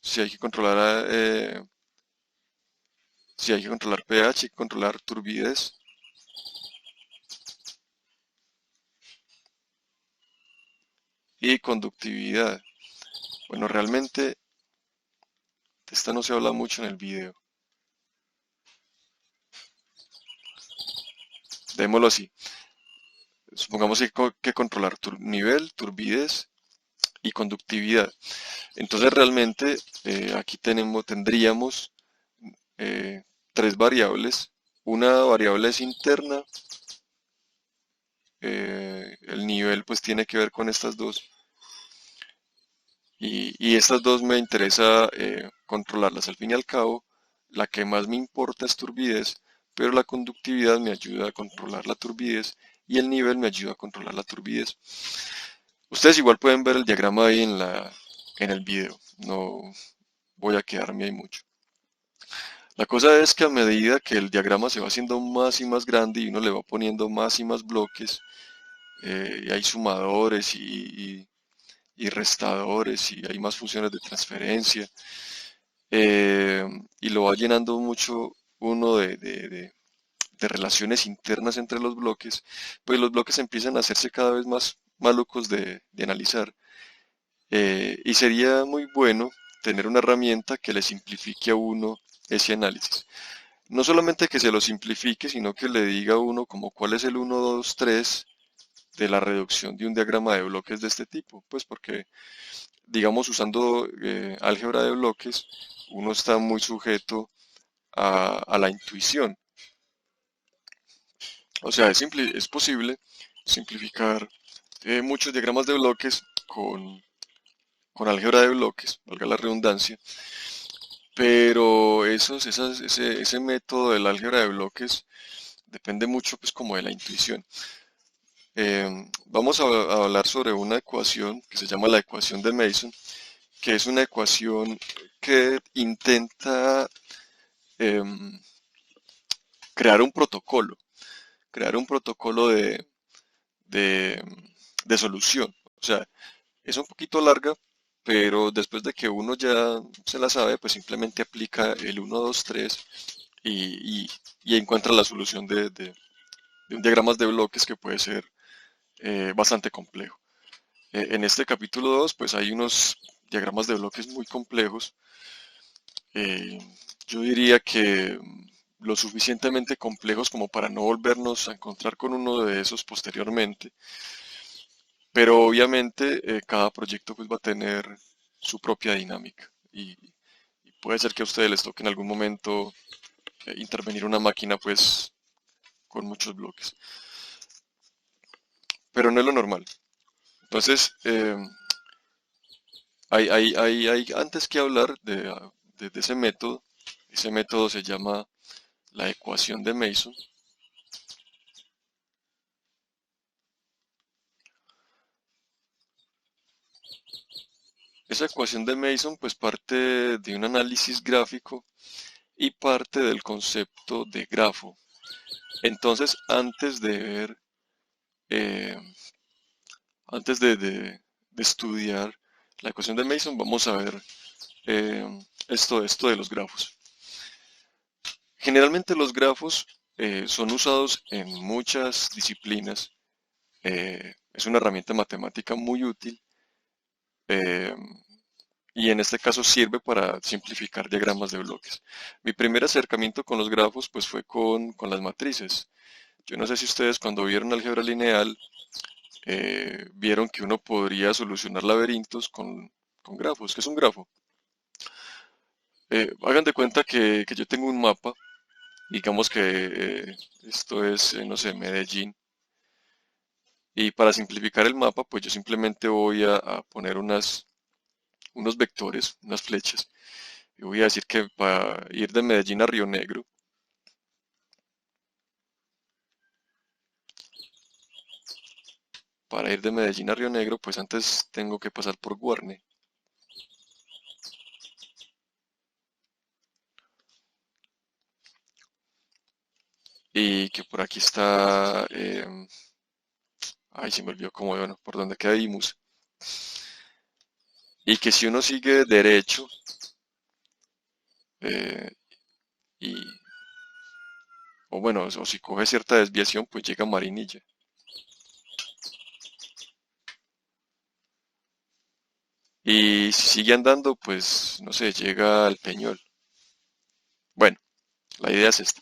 Si hay que controlar, si hay que controlar pH, hay que controlar turbidez. Y conductividad. Bueno, realmente de esta no se habla mucho en el video. Démoslo así. Supongamos que hay que controlar nivel, turbidez y conductividad. Entonces realmente aquí tendríamos eh, tres variables. Una variable es interna. El nivel pues tiene que ver con estas dos. Y estas dos me interesa controlarlas. Al fin y al cabo, la que más me importa es turbidez, pero la conductividad me ayuda a controlar la turbidez y el nivel me ayuda a controlar la turbidez. Ustedes igual pueden ver el diagrama ahí en el video, no voy a quedarme ahí mucho. La cosa es que a medida que el diagrama se va haciendo más y más grande y uno le va poniendo más y más bloques, y hay sumadores y restadores y hay más funciones de transferencia, eh, y lo va llenando mucho uno de relaciones internas entre los bloques, pues los bloques empiezan a hacerse cada vez más malucos de analizar. Y sería muy bueno tener una herramienta que le simplifique a uno ese análisis. No solamente que se lo simplifique, sino que le diga a uno como cuál es el uno 2 3 de la reducción de un diagrama de bloques de este tipo. Pues porque, digamos, usando álgebra de bloques, uno está muy sujeto a la intuición. O sea, es posible simplificar muchos diagramas de bloques con álgebra de bloques, valga la redundancia, pero ese método del álgebra de bloques depende mucho pues como de la intuición. Vamos a hablar sobre una ecuación que se llama la ecuación de Mason, que es una ecuación que intenta em, crear crear un protocolo de, de solución. O sea, es un poquito larga, pero después de que uno ya se la sabe, pues simplemente aplica el uno 2 3 y encuentra la solución de un diagrama de bloques que puede ser bastante complejo. En este capítulo 2 pues hay unos diagramas de bloques muy complejos. eh, yo diría que lo suficientemente complejos como para no volvernos a encontrar con uno de esos posteriormente. Pero obviamente cada proyecto pues va a tener su propia dinámica y puede ser que a ustedes les toque en algún momento intervenir una máquina pues con muchos bloques, pero no es lo normal. Entonces, hay antes que hablar de ese método se llama la ecuación de Mason. Esa ecuación de Mason pues parte de un análisis gráfico y parte del concepto de grafo. Entonces, eh, antes de estudiar la ecuación de Mason, vamos a ver eh, esto de los grafos. Generalmente los grafos son usados en muchas disciplinas. Es una herramienta matemática muy útil, eh, y en este caso sirve para simplificar diagramas de bloques. Mi primer acercamiento con los grafos pues fue con las matrices. Yo no sé si ustedes cuando vieron álgebra lineal vieron que uno podría solucionar laberintos con grafos. ¿Qué es un grafo? Hagan de cuenta que yo tengo un mapa, digamos que esto es, no sé, Medellín, y para simplificar el mapa, pues yo simplemente voy a poner unos vectores, unas flechas, y voy a decir que para ir de Medellín a Río Negro, pues antes tengo que pasar por Guarne. Y que por aquí está, ay, se me olvidó cómo, bueno, por donde queda Imus. Y que si uno sigue derecho, eh, y, o bueno, o si coge cierta desviación, pues llega a Marinilla. Y si sigue andando, pues, no sé, llega al Peñol. Bueno, la idea es esta.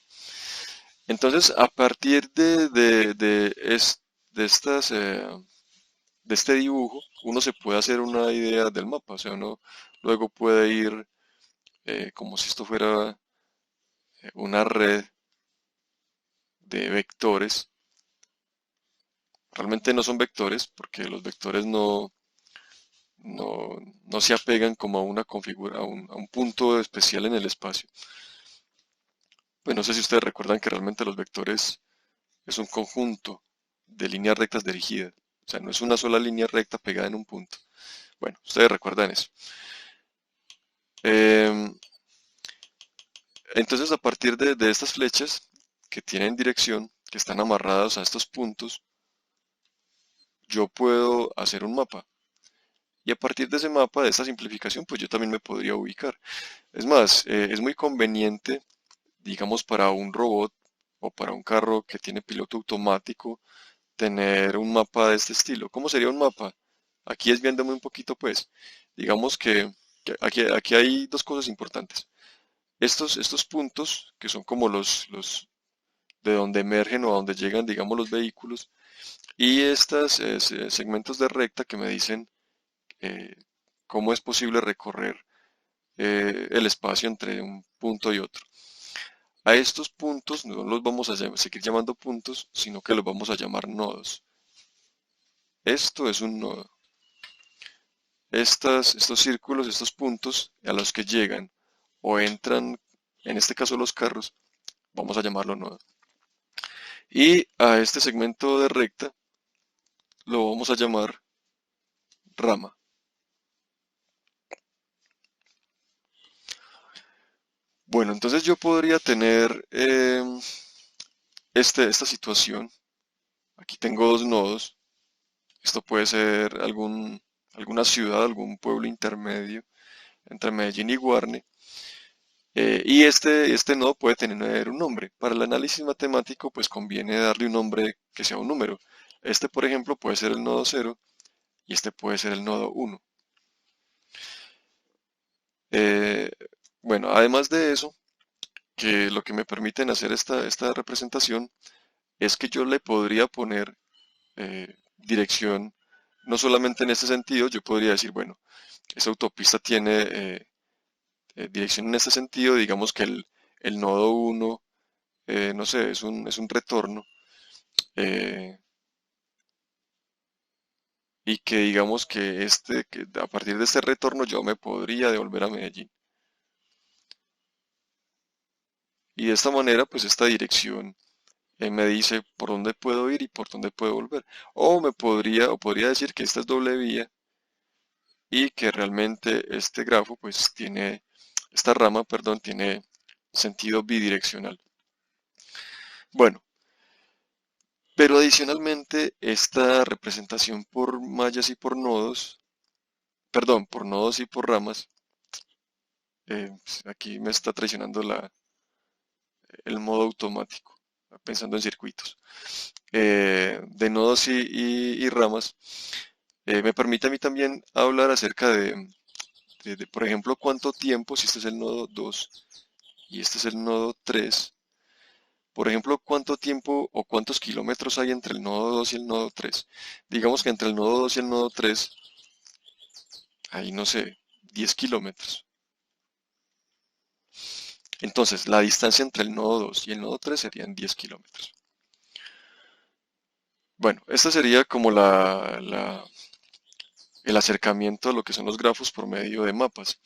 Entonces, a partir de estas, de este dibujo, uno se puede hacer una idea del mapa. O sea, uno luego puede ir como si esto fuera una red de vectores. Realmente no son vectores porque los vectores no se apegan como a una configura, a un punto especial en el espacio. Pues no sé si ustedes recuerdan que realmente los vectores es un conjunto de líneas rectas dirigidas. O sea, no es una sola línea recta pegada en un punto. Bueno, ustedes recuerdan eso. Em, entonces, a partir de estas flechas que tienen dirección, que están amarradas a estos puntos, yo puedo hacer un mapa. Y a partir de ese mapa, de esta simplificación, pues yo también me podría ubicar. Es más, es muy conveniente, digamos, para un robot o para un carro que tiene piloto automático, tener un mapa de este estilo. ¿Cómo sería un mapa? Aquí es viéndome un poquito, pues. Digamos que aquí hay dos cosas importantes. Estos puntos, que son como los de donde emergen o a donde llegan, digamos, los vehículos, y estos segmentos de recta que me dicen eh, cómo es posible recorrer el espacio entre un punto y otro. A estos puntos no los vamos a seguir llamando puntos, sino que los vamos a llamar nodos. Esto es un nodo. Estos círculos, estos puntos a los que llegan o entran, en este caso los carros, vamos a llamarlo nodo. Y a este segmento de recta lo vamos a llamar rama. Bueno, entonces yo podría tener esta situación. Aquí tengo dos nodos. Esto puede ser alguna ciudad, algún pueblo intermedio entre Medellín y Guarne. Y este nodo puede tener un nombre. Para el análisis matemático, pues conviene darle un nombre que sea un número. Este, por ejemplo, puede ser el nodo 0 y este puede ser el nodo 1. Eh, bueno, además de eso, que lo que me permiten hacer esta representación es que yo le podría poner dirección, no solamente en este sentido, yo podría decir, bueno, esa autopista tiene dirección en este sentido, digamos que el nodo 1, no sé, es un retorno, eh, y que digamos que a partir de este retorno yo me podría devolver a Medellín. Y de esta manera, pues esta dirección me dice por dónde puedo ir y por dónde puedo volver. O podría decir que esta es doble vía y que realmente este grafo, pues esta rama, perdón, tiene sentido bidireccional. Bueno, pero adicionalmente esta representación por mallas y por nodos, perdón, por nodos y por ramas, pues, aquí me está traicionando el modo automático, pensando en circuitos, de nodos y ramas, me permite a mí también hablar acerca por ejemplo, cuánto tiempo, si este es el nodo 2 y este es el nodo 3, por ejemplo, cuánto tiempo o cuántos kilómetros hay entre el nodo 2 y el nodo 3. Digamos que entre el nodo 2 y el nodo 3 hay, no sé, 10 kilómetros. Entonces, la distancia entre el nodo 2 y el nodo 3 serían 10 kilómetros. Bueno, esta sería como el acercamiento a lo que son los grafos por medio de mapas.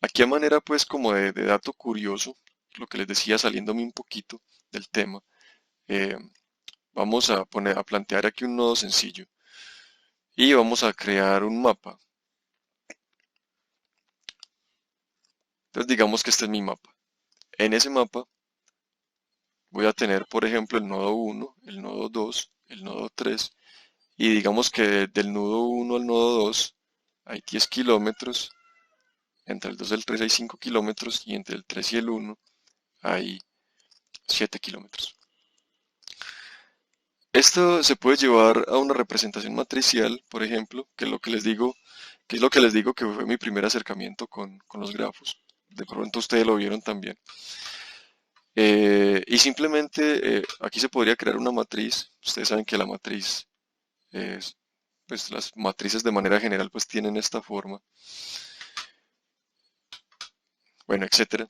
Aquí a manera pues como de dato curioso, lo que les decía saliéndome un poquito del tema, eh, vamos a plantear aquí un nodo sencillo y vamos a crear un mapa. Entonces digamos que este es mi mapa. En ese mapa voy a tener, por ejemplo, el nodo 1, el nodo 2, el nodo 3, y digamos que del nodo 1 al nodo 2 hay 10 kilómetros, entre el 2 y el 3 hay 5 kilómetros, y entre el 3 y el 1 hay 7 kilómetros. Esto se puede llevar a una representación matricial, por ejemplo, que es lo que les digo, que fue mi primer acercamiento con los grafos. De pronto ustedes lo vieron también. Y simplemente aquí se podría crear una matriz. Ustedes saben que la matriz es, pues las matrices de manera general pues tienen esta forma. Bueno, etcétera.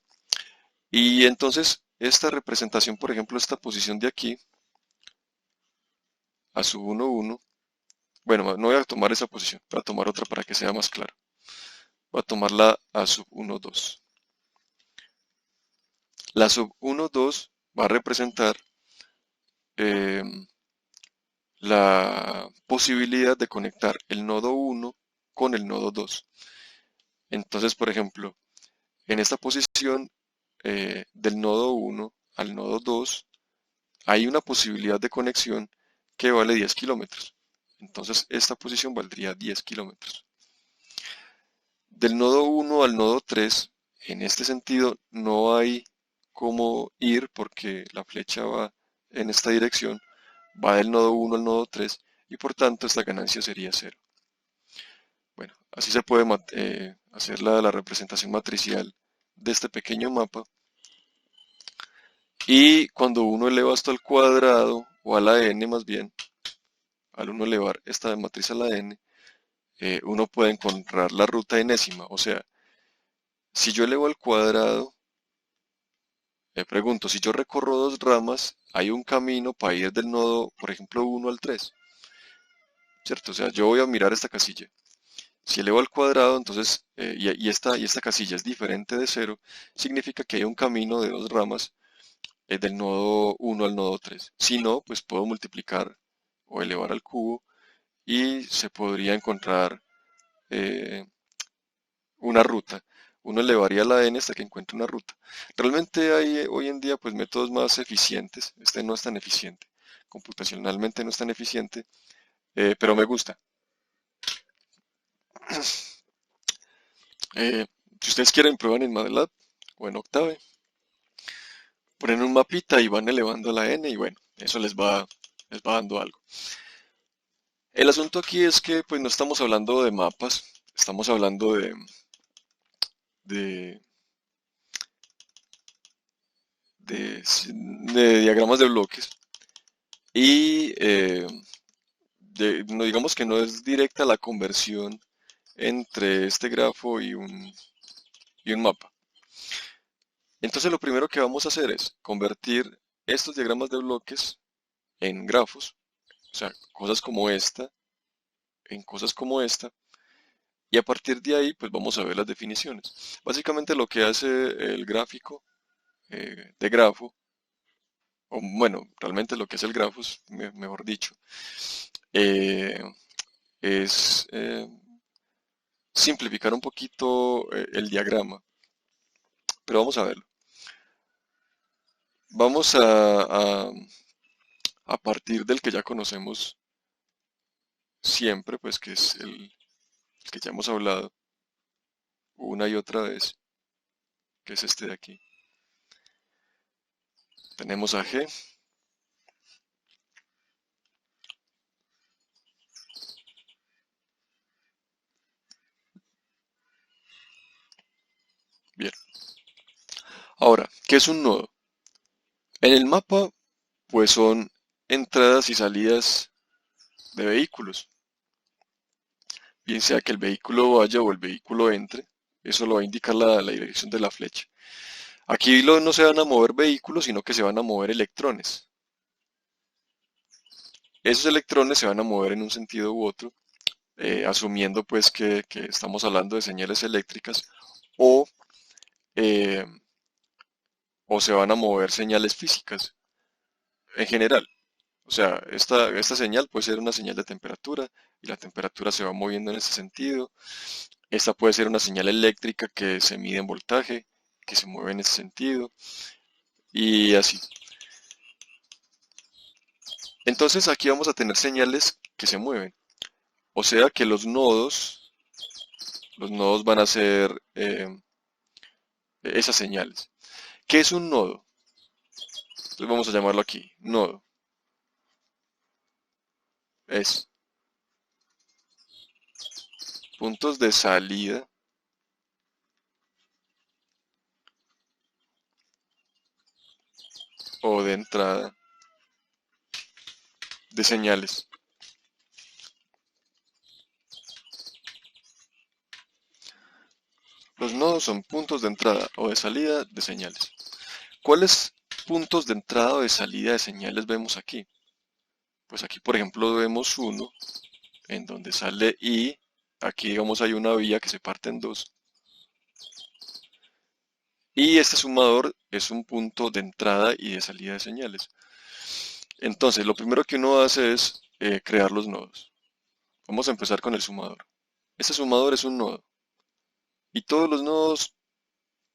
Y entonces esta representación, por ejemplo, esta posición de aquí, a sub 1, 1. Bueno, no voy a tomar esa posición, voy a tomar otra para que sea más claro. Voy a tomar la A sub 1, 2. La sub 1, 2 va a representar eh, la posibilidad de conectar el nodo 1 con el nodo 2. Entonces, por ejemplo, en esta posición del nodo 1 al nodo 2 hay una posibilidad de conexión que vale 10 kilómetros. Entonces, esta posición valdría 10 kilómetros. Del nodo 1 al nodo 3, en este sentido, no hay cómo ir porque la flecha va en esta dirección, va del nodo 1 al nodo 3 y por tanto esta ganancia sería 0. Bueno, así se puede hacer la representación matricial de este pequeño mapa. Y cuando uno eleva esto al cuadrado, o a la n más bien, al uno elevar esta matriz a la n, uno puede encontrar la ruta enésima. O sea, si yo elevo al cuadrado, me pregunto, si yo recorro dos ramas, hay un camino para ir del nodo, por ejemplo, 1 al 3, ¿cierto? O sea, yo voy a mirar esta casilla. Si elevo al cuadrado, entonces, y esta casilla es diferente de 0, significa que hay un camino de dos ramas del nodo 1 al nodo 3. Si no, pues puedo multiplicar o elevar al cubo y se podría encontrar una ruta. Uno elevaría la n hasta que encuentre una ruta. Realmente hay hoy en día pues métodos más eficientes. Este no es tan eficiente. Computacionalmente no es tan eficiente, pero me gusta. Si ustedes quieren, prueban en MATLAB o en Octave. Ponen un mapita y van elevando la n y bueno, eso les va dando algo. El asunto aquí es que pues no estamos hablando de mapas, estamos hablando de, de diagramas de bloques y no digamos que no es directa la conversión entre este grafo y un mapa. Entonces lo primero que vamos a hacer es convertir estos diagramas de bloques en grafos, o sea, cosas como esta, en cosas como esta, y a partir de ahí pues vamos a ver las definiciones. Básicamente lo que hace el gráfico de grafo, o bueno, realmente lo que es el grafo, mejor dicho, eh, es simplificar un poquito el diagrama, pero vamos a verlo. Vamos a partir del que ya conocemos siempre, pues que es el que ya hemos hablado una y otra vez, que es este de aquí. Tenemos a G. Bien. Ahora, ¿qué es un nodo? En el mapa, pues son entradas y salidas de vehículos. Bien sea que el vehículo vaya o el vehículo entre, eso lo va a indicar la dirección de la flecha. Aquí no se van a mover vehículos, sino que se van a mover electrones. Esos electrones se van a mover en un sentido u otro, asumiendo pues que estamos hablando de señales eléctricas o, eh, o se van a mover señales físicas en general. O sea, esta señal puede ser una señal de temperatura y la temperatura se va moviendo en ese sentido. Esta puede ser una señal eléctrica que se mide en voltaje, que se mueve en ese sentido y así. Entonces aquí vamos a tener señales que se mueven. O sea que los nodos van a ser esas señales. ¿Qué es un nodo? Entonces vamos a llamarlo aquí, nodo. Es puntos de salida o de entrada de señales. Los nodos son puntos de entrada o de salida de señales. ¿Cuáles puntos de entrada o de salida de señales vemos aquí? Pues aquí, por ejemplo, vemos uno en donde sale I. Aquí, digamos, hay una vía que se parte en dos. Y este sumador es un punto de entrada y de salida de señales. Entonces, lo primero que uno hace es crear los nodos. Vamos a empezar con el sumador. Este sumador es un nodo y todos los nodos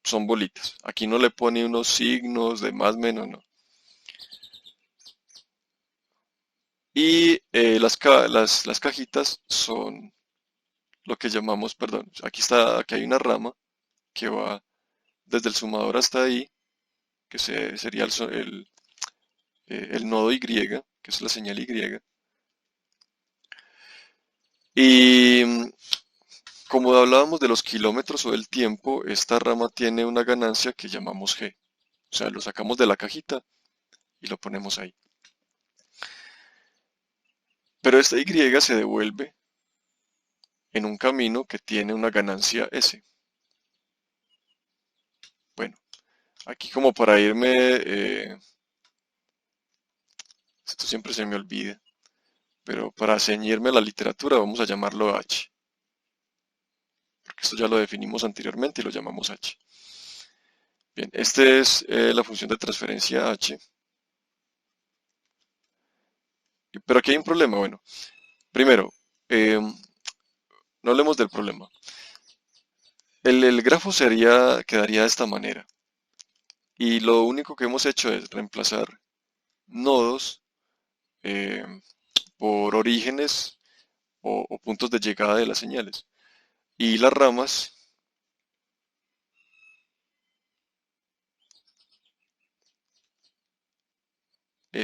son bolitas. Aquí no le pone unos signos de más menos, no. Y las cajitas son lo que llamamos, perdón, aquí hay una rama que va desde el sumador hasta ahí, que sería el nodo Y, que es la señal Y. Y como hablábamos de los kilómetros o del tiempo, esta rama tiene una ganancia que llamamos G. O sea, lo sacamos de la cajita y lo ponemos ahí. Pero esta Y se devuelve en un camino que tiene una ganancia S. Bueno, aquí como para irme, esto siempre se me olvida, pero para ceñirme a la literatura vamos a llamarlo H. Porque esto ya lo definimos anteriormente y lo llamamos H. Bien, esta es la función de transferencia H. Pero aquí hay un problema. Bueno, primero, no hablemos del problema. El grafo quedaría de esta manera. Y lo único que hemos hecho es reemplazar nodos eh, por orígenes o puntos de llegada de las señales. Y las ramas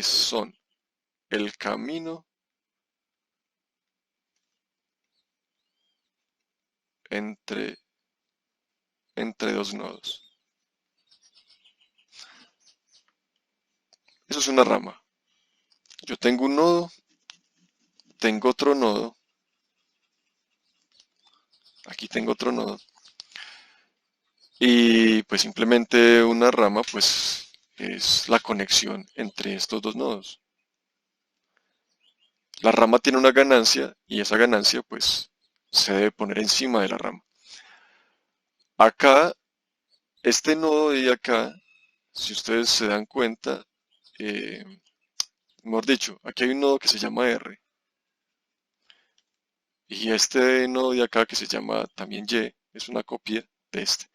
son el camino entre dos nodos. Eso es una rama. Yo tengo un nodo, tengo otro nodo, aquí tengo otro nodo, y pues simplemente una rama pues es la conexión entre estos dos nodos. La rama tiene una ganancia y esa ganancia pues se debe poner encima de la rama. Acá, este nodo de acá, si ustedes se dan cuenta, mejor dicho, aquí hay un nodo que se llama R. Y este nodo de acá que se llama también Y, es una copia de este.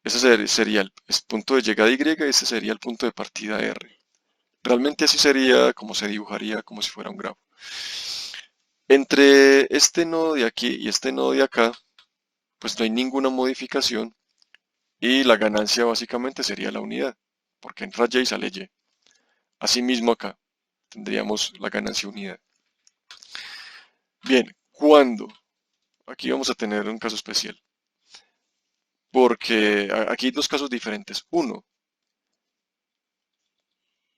Ese sería el punto de llegada Y y ese sería el punto de partida R. Realmente así sería como se dibujaría como si fuera un grafo. Entre este nodo de aquí y este nodo de acá, pues no hay ninguna modificación y la ganancia básicamente sería la unidad, porque entra Y y sale Y. Asimismo acá tendríamos la ganancia unidad. Bien, ¿cuándo? Aquí vamos a tener un caso especial, porque aquí hay dos casos diferentes. Uno,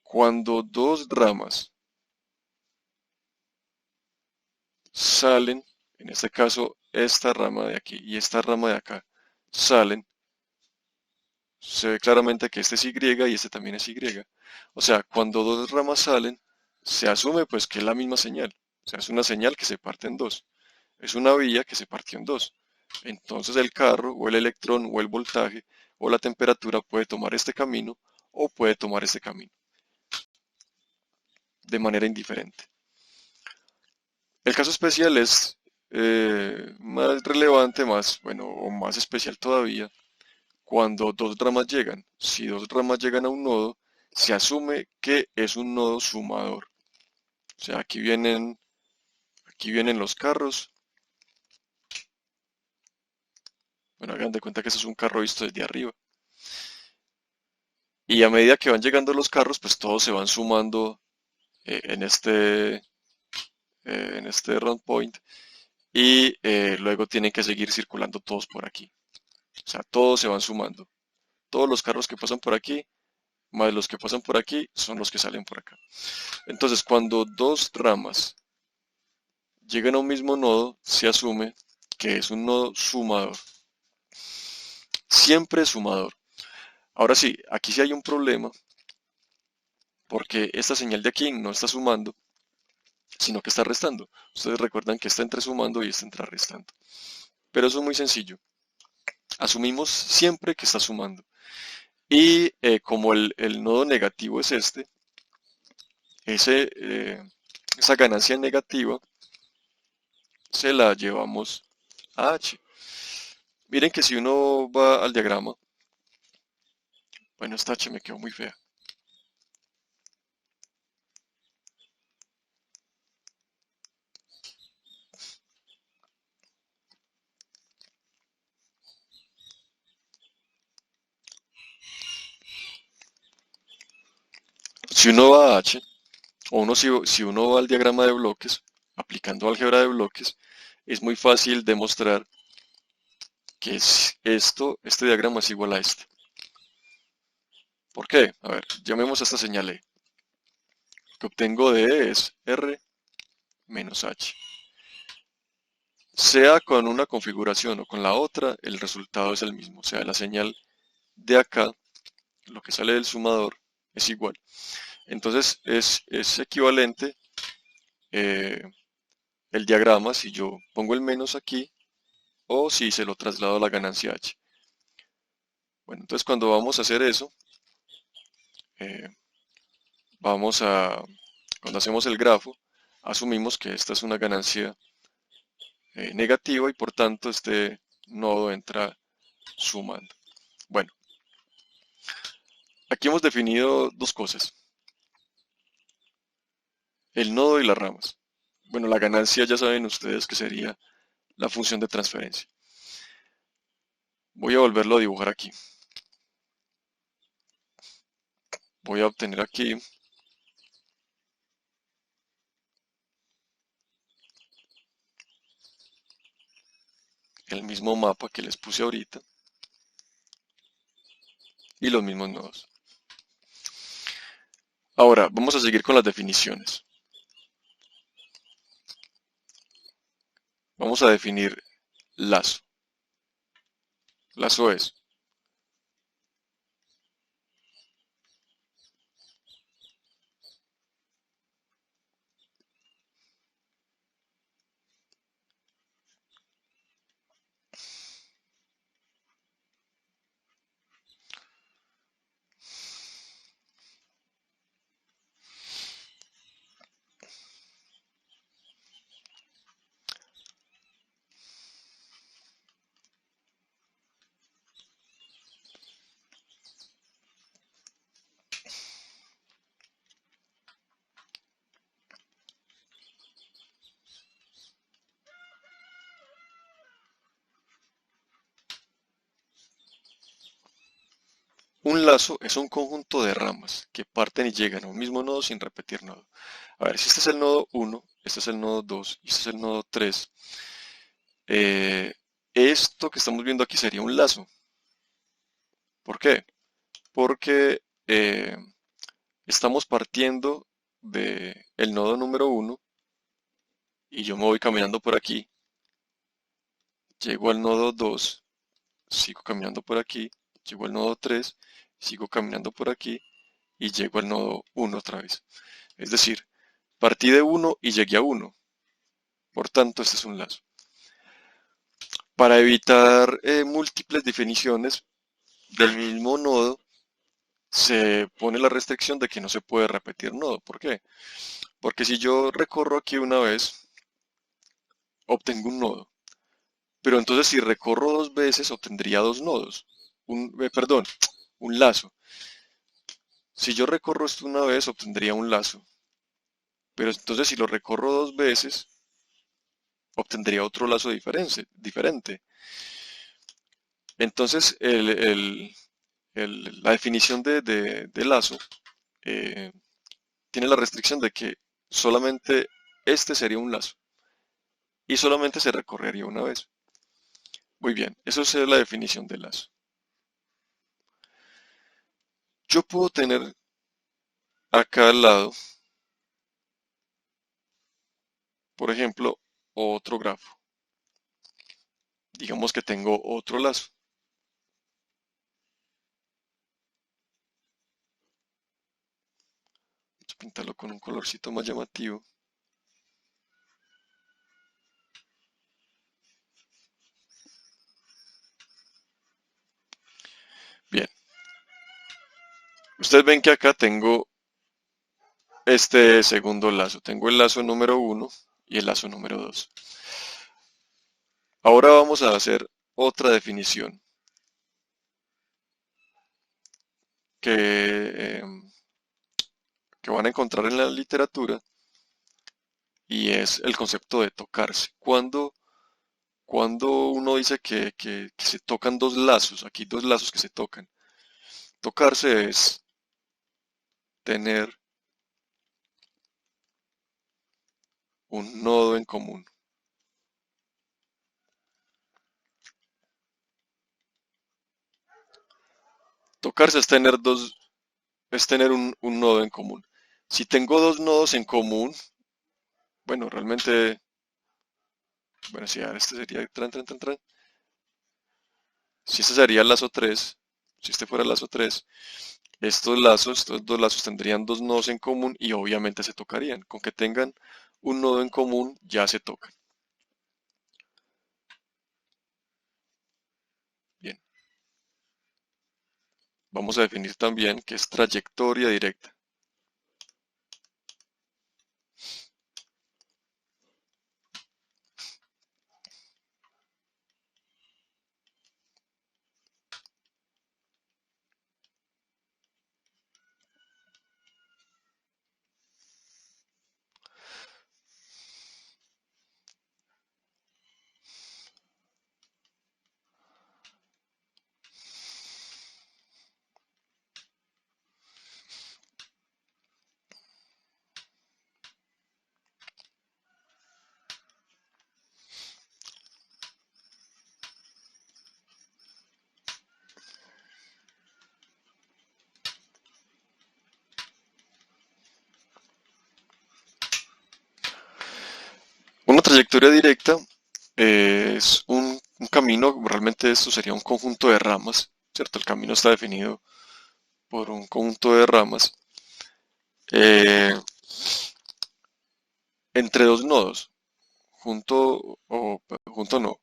cuando dos ramas salen, en este caso esta rama de aquí y esta rama de acá, salen, se ve claramente que este es Y y este también es Y. O sea, cuando dos ramas salen, se asume pues que es la misma señal. O sea, es una señal que se parte en dos. Es una vía que se partió en dos. Entonces el carro o el electrón o el voltaje o la temperatura puede tomar este camino o puede tomar este camino de manera indiferente. El caso especial es más relevante, bueno, o más especial todavía, cuando dos ramas llegan. Si dos ramas llegan a un nodo, se asume que es un nodo sumador. O sea, aquí vienen los carros. Bueno, hagan de cuenta que este es un carro visto desde arriba. Y a medida que van llegando los carros, pues todos se van sumando en este round point. Y luego tienen que seguir circulando todos por aquí. O sea, todos se van sumando. Todos los carros que pasan por aquí, más los que pasan por aquí, son los que salen por acá. Entonces, cuando dos ramas llegan a un mismo nodo, se asume que es un nodo sumador. Siempre sumador. Ahora sí, aquí sí hay un problema, porque esta señal de aquí no está sumando, sino que está restando. Ustedes recuerdan que está entre sumando y está entre restando. Pero eso es muy sencillo. Asumimos siempre que está sumando. Y como el nodo negativo es este, esa ganancia negativa se la llevamos a H. Miren que si uno va al diagrama, bueno, esta H me quedó muy fea. Si uno va a H, o si uno va al diagrama de bloques, aplicando álgebra de bloques, es muy fácil demostrar que este diagrama es igual a este. ¿Por qué? A ver, llamemos a esta señal E. Lo que obtengo de E es R menos H. Sea con una configuración o con la otra, el resultado es el mismo. O sea, la señal de acá, lo que sale del sumador, es igual. Entonces es equivalente eh, el diagrama si yo pongo el menos aquí o si se lo traslado a la ganancia H. Bueno, entonces cuando vamos a hacer eso, eh, cuando hacemos el grafo, asumimos que esta es una ganancia negativa y por tanto este nodo entra sumando. Bueno, aquí hemos definido dos cosas, el nodo y las ramas. Bueno, la ganancia ya saben ustedes que sería la función de transferencia. Voy a volverlo a dibujar aquí. Voy a obtener aquí el mismo mapa que les puse ahorita y los mismos nodos. Ahora, vamos a seguir con las definiciones. Vamos a definir lazo. Lazo es un lazo es un conjunto de ramas que parten y llegan a un mismo nodo sin repetir nodo. A ver, si este es el nodo 1, este es el nodo 2 y este es el nodo 3, esto que estamos viendo aquí sería un lazo. ¿Por qué? Porque estamos partiendo del nodo número 1 y yo me voy caminando por aquí, llego al nodo 2, sigo caminando por aquí, llego al nodo 3, sigo caminando por aquí y llego al nodo 1 otra vez. Es decir, partí de 1 y llegué a 1. Por tanto, este es un lazo. Para evitar múltiples definiciones del mismo nodo, se pone la restricción de que no se puede repetir nodo. ¿Por qué? Porque si yo recorro aquí una vez, obtengo un nodo. Pero entonces si recorro dos veces, obtendría dos nodos. Perdón, un lazo. Si yo recorro esto una vez, obtendría un lazo. Pero entonces si lo recorro dos veces, obtendría otro lazo diferente. Entonces la definición de lazo tiene la restricción de que solamente este sería un lazo y solamente se recorrería una vez. Muy bien, eso es la definición de lazo. Yo puedo tener acá al lado, por ejemplo, otro grafo. Digamos que tengo otro lazo. Vamos a pintarlo con un colorcito más llamativo. Bien, ustedes ven que acá tengo este segundo lazo. Tengo el lazo número 1 y el lazo número 2. Ahora vamos a hacer otra definición que, que van a encontrar en la literatura y es el concepto de tocarse. Cuando uno dice que se tocan dos lazos, aquí dos lazos que se tocan, tocarse es tener un nodo en común. Tocarse es tener un nodo en común. Si tengo dos nodos en común, bueno, realmente, bueno, si este sería tran. Si este sería el lazo 3, si este fuera el lazo 3, estos dos lazos tendrían dos nodos en común y obviamente se tocarían. Con que tengan un nodo en común ya se tocan. Bien. Vamos a definir también qué es trayectoria directa. Una trayectoria directa es un camino, realmente esto sería un conjunto de ramas, ¿cierto? El camino está definido por un conjunto de ramas eh, entre dos nodos, junto no,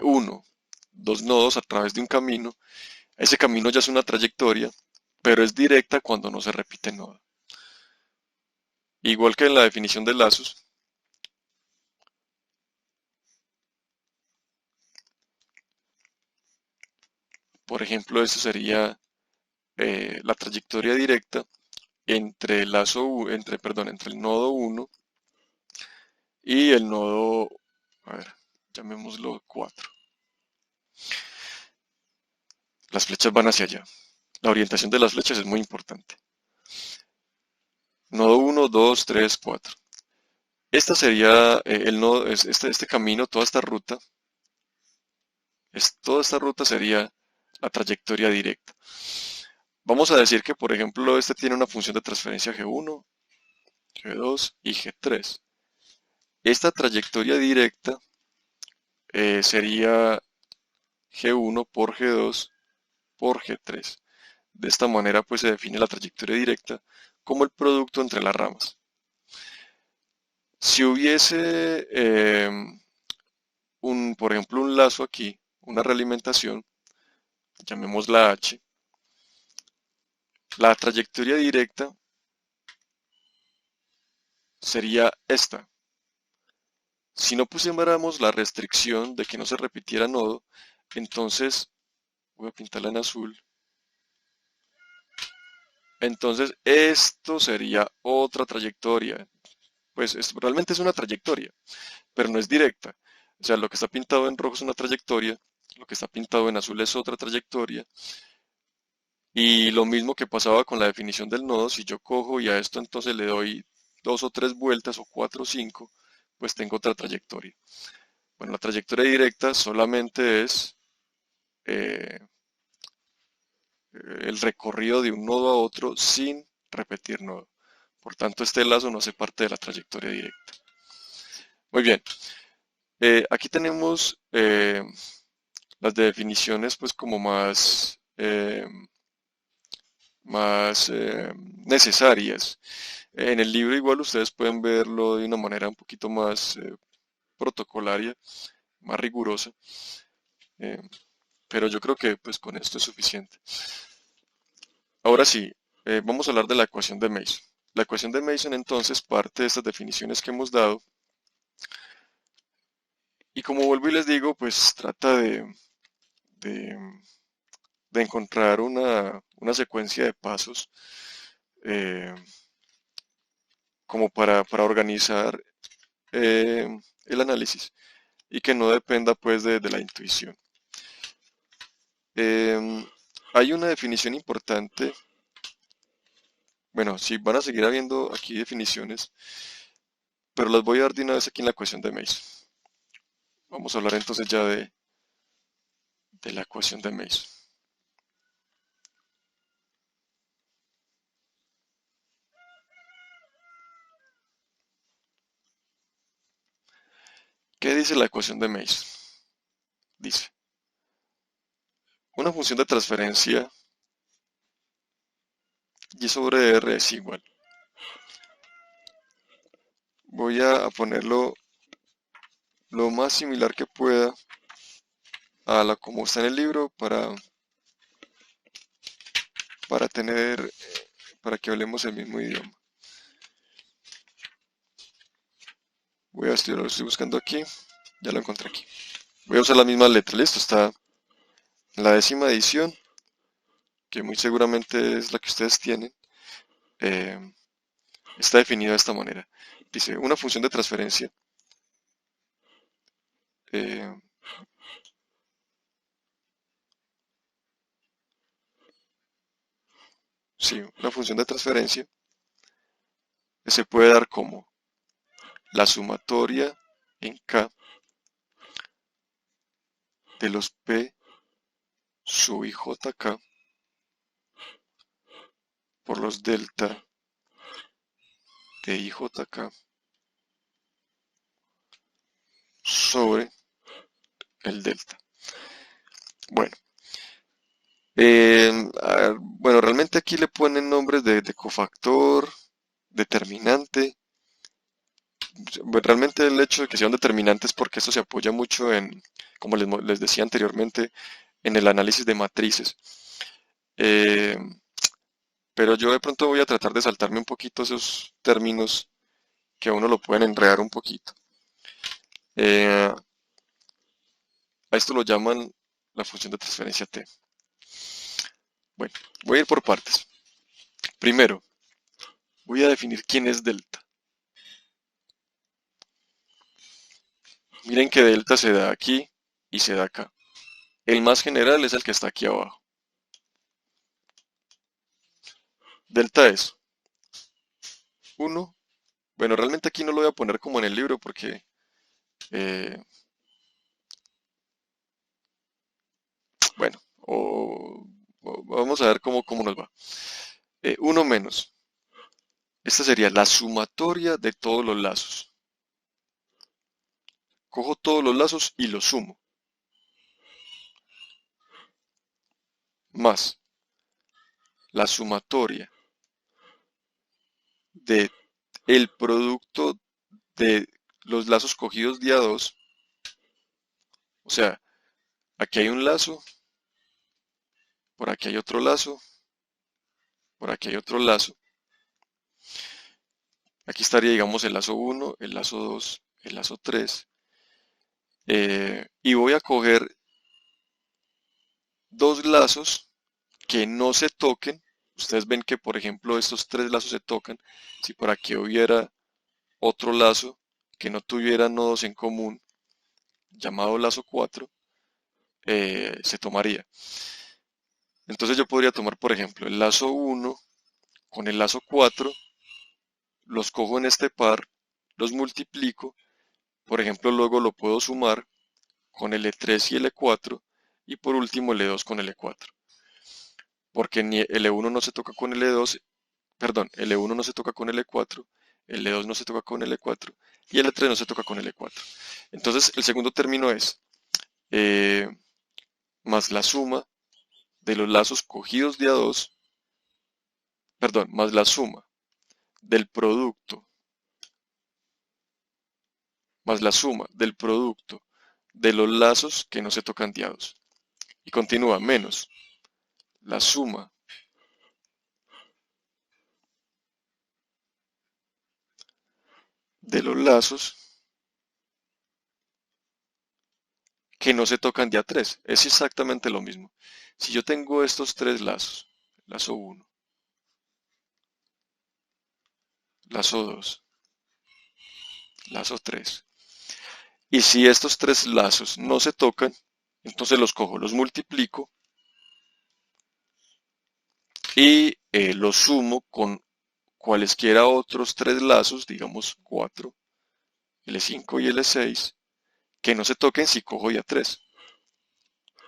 uno, dos nodos a través de un camino. Ese camino ya es una trayectoria, pero es directa cuando no se repite nodo. Igual que en la definición de lazos, por ejemplo, esto sería la trayectoria directa entre entre el nodo 1 y el nodo, a ver, llamémoslo 4. Las flechas van hacia allá. La orientación de las flechas es muy importante. Nodo 1, 2, 3, 4. Esta sería el nodo, este camino, toda esta ruta sería la trayectoria directa. Vamos a decir que, por ejemplo, este tiene una función de transferencia G1, G2 y G3. Esta trayectoria directa sería G1 por G2 por G3. De esta manera pues se define la trayectoria directa como el producto entre las ramas. Si hubiese, por ejemplo, un lazo aquí, una realimentación, llamémosla H, la trayectoria directa sería esta. Si no pusiéramos la restricción de que no se repitiera nodo, entonces, voy a pintarla en azul, entonces esto sería otra trayectoria. Pues realmente es una trayectoria, pero no es directa. O sea, lo que está pintado en rojo es una trayectoria, lo que está pintado en azul es otra trayectoria. Y lo mismo que pasaba con la definición del nodo, si yo cojo y a esto entonces le doy 2 o 3 vueltas o 4 o 5, pues tengo otra trayectoria. Bueno, la trayectoria directa solamente es eh, el recorrido de un nodo a otro sin repetir nodo. Por tanto, este lazo no hace parte de la trayectoria directa. Muy bien. Aquí tenemos las definiciones pues como más necesarias. En el libro igual ustedes pueden verlo de una manera un poquito más protocolaria, más rigurosa, eh, pero yo creo que pues con esto es suficiente. Ahora sí, vamos a hablar de la ecuación de Mason. La ecuación de Mason entonces parte de estas definiciones que hemos dado y como vuelvo y les digo, pues trata de, de encontrar una secuencia de pasos eh, como para organizar eh, el análisis y que no dependa pues de la intuición. Hay una definición importante. Bueno, sí, van a seguir habiendo aquí definiciones, pero las voy a dar de una vez aquí en la ecuación de Mason. Vamos a hablar entonces ya de la ecuación de Mason. ¿Qué dice la ecuación de Mason? Dice, una función de transferencia y sobre R es igual. Voy a ponerlo lo más similar que pueda a la como está en el libro para tener, para que hablemos el mismo idioma. Lo estoy buscando aquí, ya lo encontré aquí. Voy a usar la misma letra, listo, está en la 10ª edición, que muy seguramente es la que ustedes tienen. Está definida de esta manera. Dice, una función de transferencia sí, una función de transferencia se puede dar como la sumatoria en K de los P sub IJK por los delta de IJK sobre el delta. Bueno, bueno, realmente aquí le ponen nombres de cofactor, determinante. Realmente el hecho de que sean determinantes porque esto se apoya mucho en, como les decía anteriormente, en el análisis de matrices. Eh, pero yo de pronto voy a tratar de saltarme un poquito esos términos que a uno lo pueden enredar un poquito. A esto lo llaman la función de transferencia T. Bueno, voy a ir por partes. Primero, voy a definir quién es delta. Miren que delta se da aquí y se da acá. El más general es el que está aquí abajo. Delta es 1. Bueno, realmente aquí no lo voy a poner como en el libro porque eh, bueno, vamos a ver cómo nos va. 1 menos. Esta sería la sumatoria de todos los lazos. Cojo todos los lazos y los sumo. Más la sumatoria de el producto de los lazos cogidos día 2. O sea, aquí hay un lazo, por aquí hay otro lazo, por aquí hay otro lazo. Aquí estaría, digamos, el lazo 1, el lazo 2, el lazo 3. Y voy a coger dos lazos que no se toquen. Ustedes ven que, por ejemplo, estos tres lazos se tocan. Si por aquí hubiera otro lazo que no tuviera nodos en común, llamado lazo 4, se tomaría. Entonces yo podría tomar, por ejemplo, el lazo 1 con el lazo 4, los cojo en este par, los multiplico, por ejemplo, luego lo puedo sumar con L3 y L4, y por último L2 con L4. Porque ni L1 no se toca con L2, perdón, L1 no se toca con L4, L2 no se toca con L4 y L3 no se toca con L4. Entonces el segundo término es más la suma de los lazos cogidos de A2, perdón, más la suma del producto, más la suma del producto de los lazos que no se tocan de A2. Y continúa, menos la suma de los lazos que no se tocan de a 3. Es exactamente lo mismo. Si yo tengo estos tres lazos, lazo 1, lazo 2, lazo 3, y si estos tres lazos no se tocan, entonces los cojo, los multiplico y los sumo con cualesquiera otros tres lazos, digamos 4, L5 y L6, que no se toquen si cojo ya 3.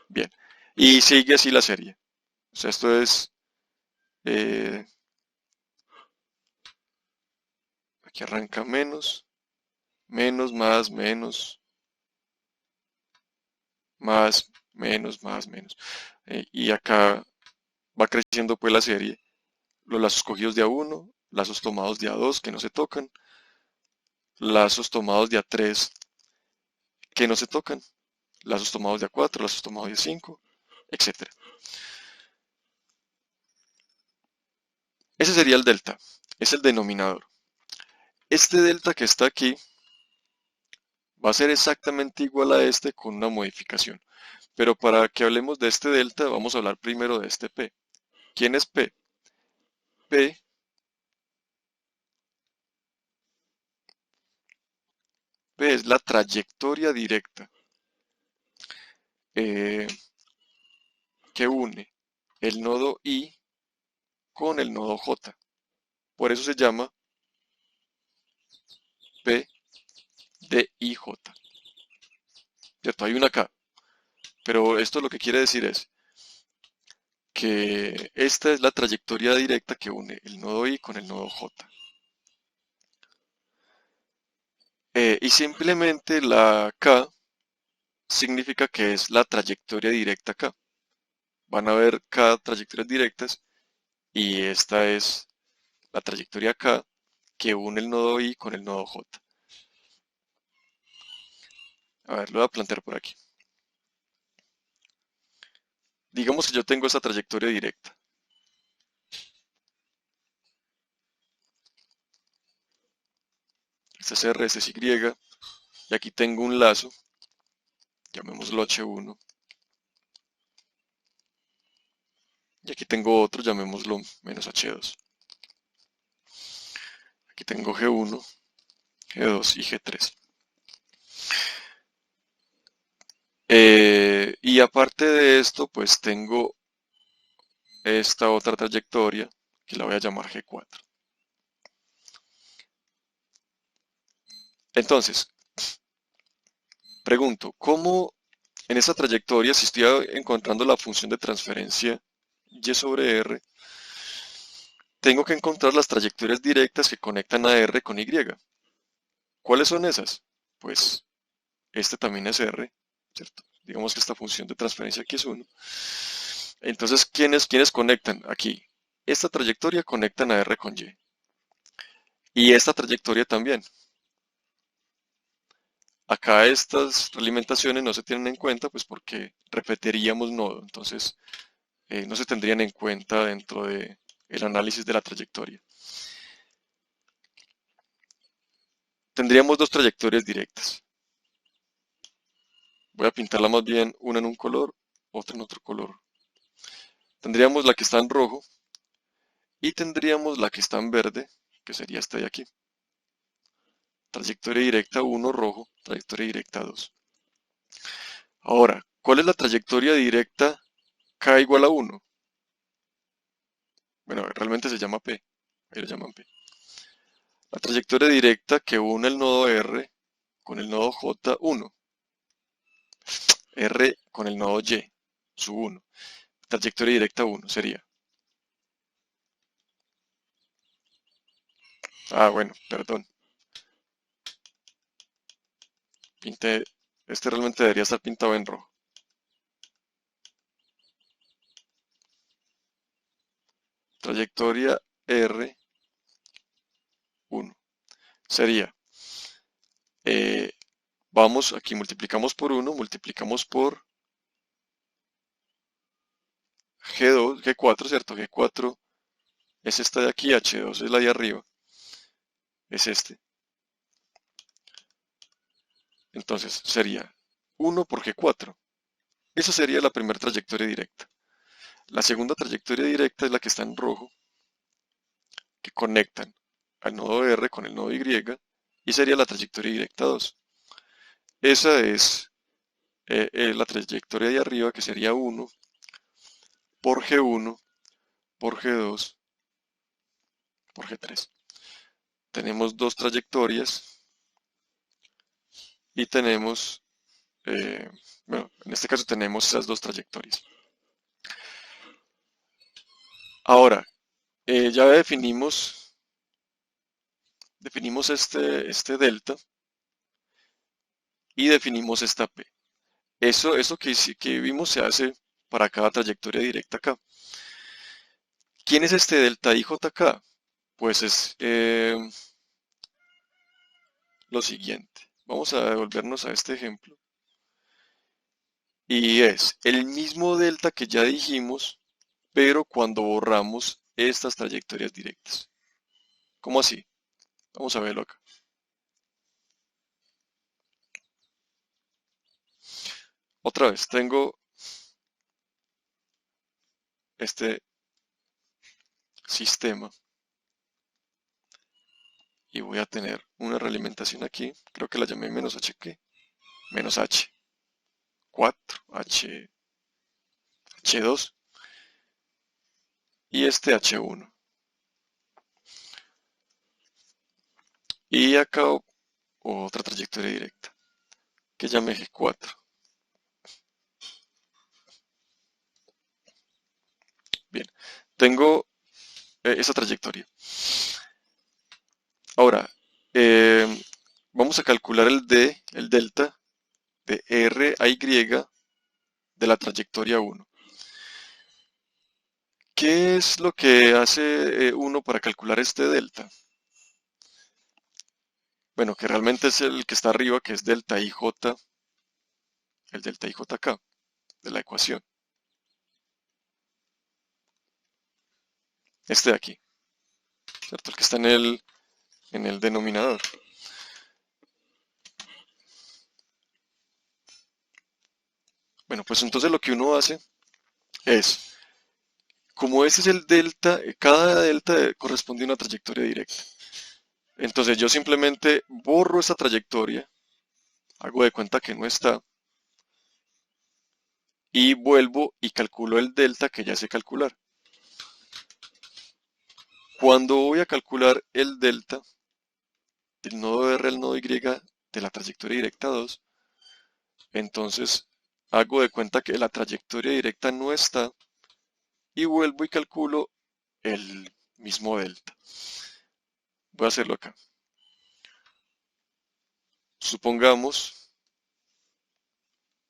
Bien, y sigue así la serie. O sea, esto es, eh, aquí arranca menos, menos, más, más, menos. Y acá va creciendo pues la serie. Los lazos cogidos de A1, lazos tomados de A2 que no se tocan, lazos tomados de A3 que no se tocan, lazos tomados de A4, lazos tomados de A5, etc. Ese sería el delta, es el denominador. Este delta que está aquí va a ser exactamente igual a este con una modificación. Pero para que hablemos de este delta, vamos a hablar primero de este P. ¿Quién es P? P, P es la trayectoria directa eh, que une el nodo I con el nodo J. Por eso se llama P de IJ. ¿Cierto? Hay una K. Pero esto lo que quiere decir es que esta es la trayectoria directa que une el nodo I con el nodo J. Y simplemente la K significa que es la trayectoria directa K. Van a ver K trayectorias directas y esta es la trayectoria K que une el nodo I con el nodo J. A ver, lo voy a plantear por aquí. Digamos que yo tengo esta trayectoria directa. Este es R, este es Y, y aquí tengo un lazo, llamémoslo H1, y aquí tengo otro, llamémoslo menos H2. Aquí tengo G1, G2 y G3. Y aparte de esto, pues tengo esta otra trayectoria que la voy a llamar G4. Entonces, pregunto, ¿cómo en esa trayectoria, si estoy encontrando la función de transferencia y sobre r, tengo que encontrar las trayectorias directas que conectan a r con y? ¿Cuáles son esas? Pues este también es r, ¿cierto? Digamos que esta función de transferencia aquí es 1. Entonces, ¿quiénes conectan aquí? Esta trayectoria conectan a r con y. Y esta trayectoria también. Acá estas realimentaciones no se tienen en cuenta, pues porque repetiríamos nodo. Entonces, no se tendrían en cuenta dentro del análisis de la trayectoria. Tendríamos dos trayectorias directas. Voy a pintarla más bien, una en un color, otra en otro color. Tendríamos la que está en rojo y tendríamos la que está en verde, que sería esta de aquí. Trayectoria directa 1 rojo, trayectoria directa 2. Ahora, ¿cuál es la trayectoria directa K igual a 1? Bueno, realmente se llama P, ahí lo llaman P. La trayectoria directa que une el nodo R con el nodo J1. R con el nodo Y, sub 1. Trayectoria directa 1 sería. Bueno, perdón. Pinte, este realmente debería estar pintado en rojo. Trayectoria R1 sería, vamos, aquí multiplicamos por 1, multiplicamos por G2, G4, ¿cierto? G4 es esta de aquí, H2 es la de arriba, es este. Entonces sería 1 por G4. Esa sería la primera trayectoria directa. La segunda trayectoria directa es la que está en rojo, que conectan al nodo R con el nodo Y, y sería la trayectoria directa 2. Esa es la trayectoria de arriba, que sería 1 por G1 por G2 por G3. Tenemos dos trayectorias y tenemos, bueno, en este caso tenemos esas dos trayectorias. Ahora, ya definimos este delta y definimos esta P. Eso que vimos se hace para cada trayectoria directa acá. ¿Quién es este delta IJK? Pues es lo siguiente. Vamos a devolvernos a este ejemplo. Y es el mismo delta que ya dijimos, pero cuando borramos estas trayectorias directas. ¿Cómo así? Vamos a verlo acá. Otra vez, tengo este sistema y voy a tener una realimentación aquí. Creo que la llamé menos h, ¿qué? Menos h. 4, h2 y este h1. Y acá otra trayectoria directa que llamé G4. Bien, tengo esa trayectoria. Ahora, vamos a calcular el delta de R a Y de la trayectoria 1. ¿Qué es lo que hace uno para calcular este delta? Bueno, que realmente es el que está arriba, que es delta IJ, el delta IJK de la ecuación. Este de aquí, ¿cierto? El que está en el denominador. Bueno, pues entonces lo que uno hace es, como ese es el delta, cada delta corresponde a una trayectoria directa. Entonces yo simplemente borro esa trayectoria, hago de cuenta que no está, y vuelvo y calculo el delta que ya sé calcular. Cuando voy a calcular el delta del nodo R al nodo Y de la trayectoria directa 2, entonces hago de cuenta que la trayectoria directa no está y vuelvo y calculo el mismo delta. Voy a hacerlo acá. Supongamos,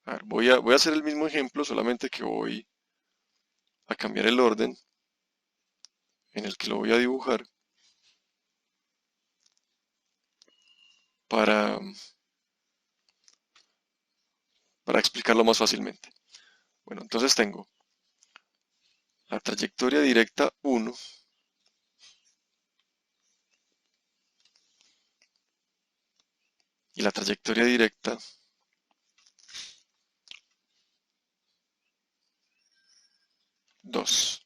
a ver, voy a hacer el mismo ejemplo, solamente que voy a cambiar el orden en el que lo voy a dibujar para explicarlo más fácilmente. Bueno, entonces tengo la trayectoria directa 1 y la trayectoria directa 2.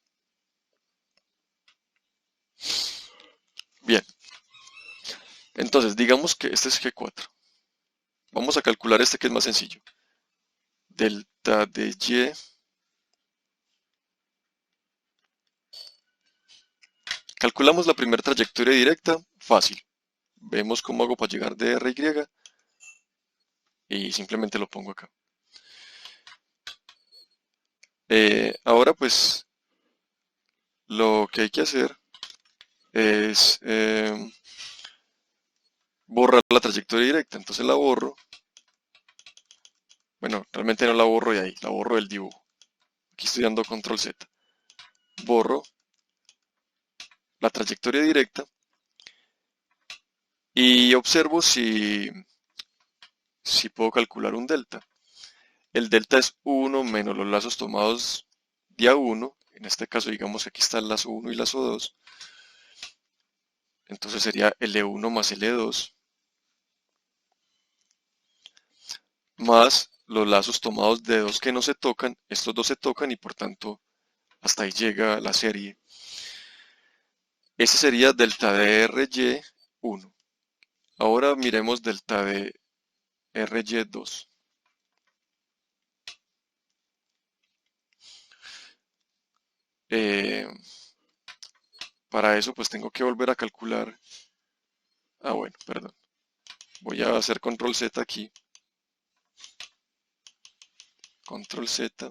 Bien, entonces digamos que este es G4. Vamos a calcular este que es más sencillo. Delta de Y calculamos la primera trayectoria directa, fácil. Vemos cómo hago para llegar de R a Y y simplemente lo pongo acá. Ahora pues lo que hay que hacer es borrar la trayectoria directa. Entonces la borro. Bueno, realmente no la borro de ahí, la borro del dibujo. Aquí estoy dando control Z. Borro la trayectoria directa y observo si puedo calcular un delta. El delta es 1 menos los lazos tomados de A1. En este caso, digamos que aquí está el lazo 1 y lazo 2. Entonces sería L1 más L2. más los lazos tomados de dos que no se tocan, estos dos se tocan y por tanto hasta ahí llega la serie. Ese sería delta de RY1. Ahora miremos delta de RY2. Para eso pues tengo que volver a calcular. Bueno, perdón. Voy a hacer control Z aquí. Control Z.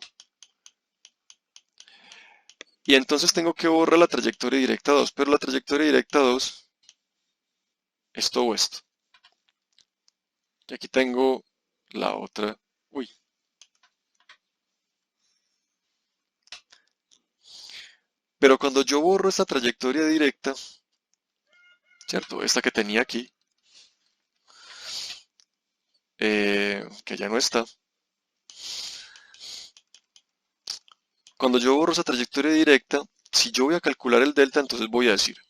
Y entonces tengo que borrar la trayectoria directa 2, pero la trayectoria directa 2 es todo esto. Y aquí tengo la otra. Uy. Pero cuando yo borro esta trayectoria directa, ¿cierto? Esta que tenía aquí, que ya no está. Cuando yo borro esa trayectoria directa, si yo voy a calcular el delta, entonces voy a decir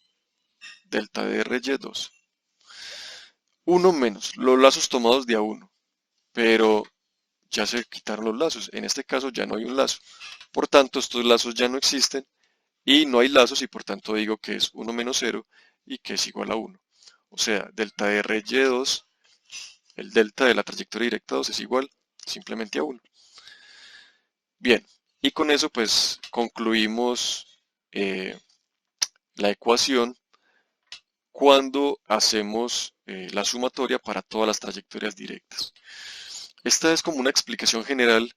delta de RY2. 1 menos los lazos tomados de A1. Pero ya se quitaron los lazos. En este caso ya no hay un lazo. Por tanto, estos lazos ya no existen y no hay lazos y por tanto digo que es 1 menos 0 y que es igual a 1. O sea, delta de RY2, el delta de la trayectoria directa 2 es igual simplemente a 1. Bien, y con eso pues concluimos la ecuación cuando hacemos la sumatoria para todas las trayectorias directas. Esta es como una explicación general.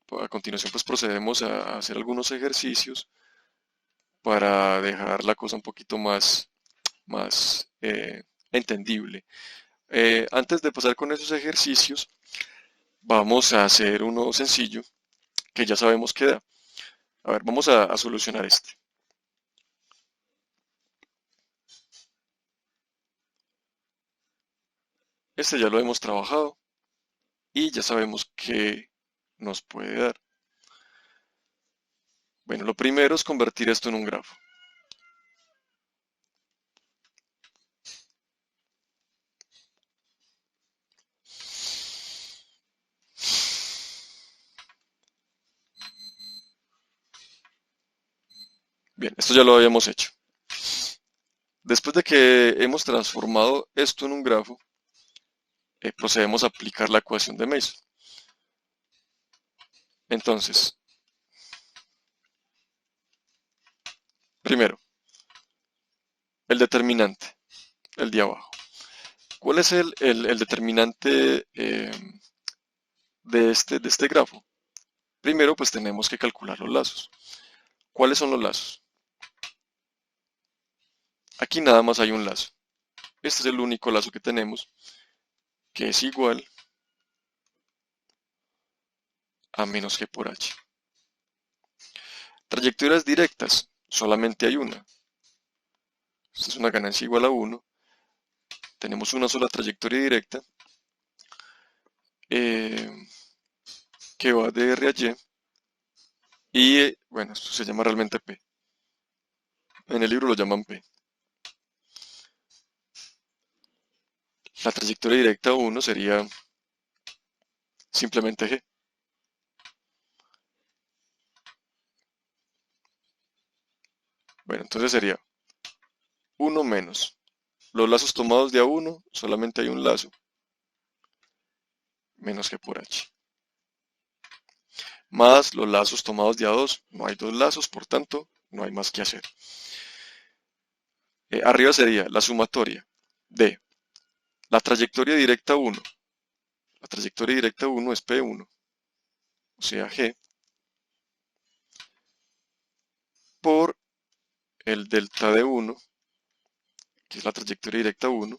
A continuación pues procedemos a hacer algunos ejercicios para dejar la cosa un poquito más entendible. Antes de pasar con esos ejercicios, vamos a hacer uno sencillo que ya sabemos que da. A ver, vamos a solucionar este. Este ya lo hemos trabajado y ya sabemos que nos puede dar. Bueno, lo primero es convertir esto en un grafo. Bien, esto ya lo habíamos hecho. Después de que hemos transformado esto en un grafo, procedemos a aplicar la ecuación de Mason. Entonces, primero, el determinante, el de abajo. ¿Cuál es el determinante de este grafo? Primero, pues tenemos que calcular los lazos. ¿Cuáles son los lazos? Aquí nada más hay un lazo. Este es el único lazo que tenemos, que es igual a menos g por h. Trayectorias directas, solamente hay una. Esta es una ganancia igual a 1. Tenemos una sola trayectoria directa que va de R a Y. Bueno, esto se llama realmente P. En el libro lo llaman P. La trayectoria directa 1 sería simplemente G. Bueno, entonces sería 1 menos los lazos tomados de A1, solamente hay un lazo, menos G por H. Más los lazos tomados de A2, no hay dos lazos, por tanto, no hay más que hacer. Arriba sería la sumatoria de la trayectoria directa 1. La trayectoria directa 1 es P1, o sea G, por el delta de 1, que es la trayectoria directa 1,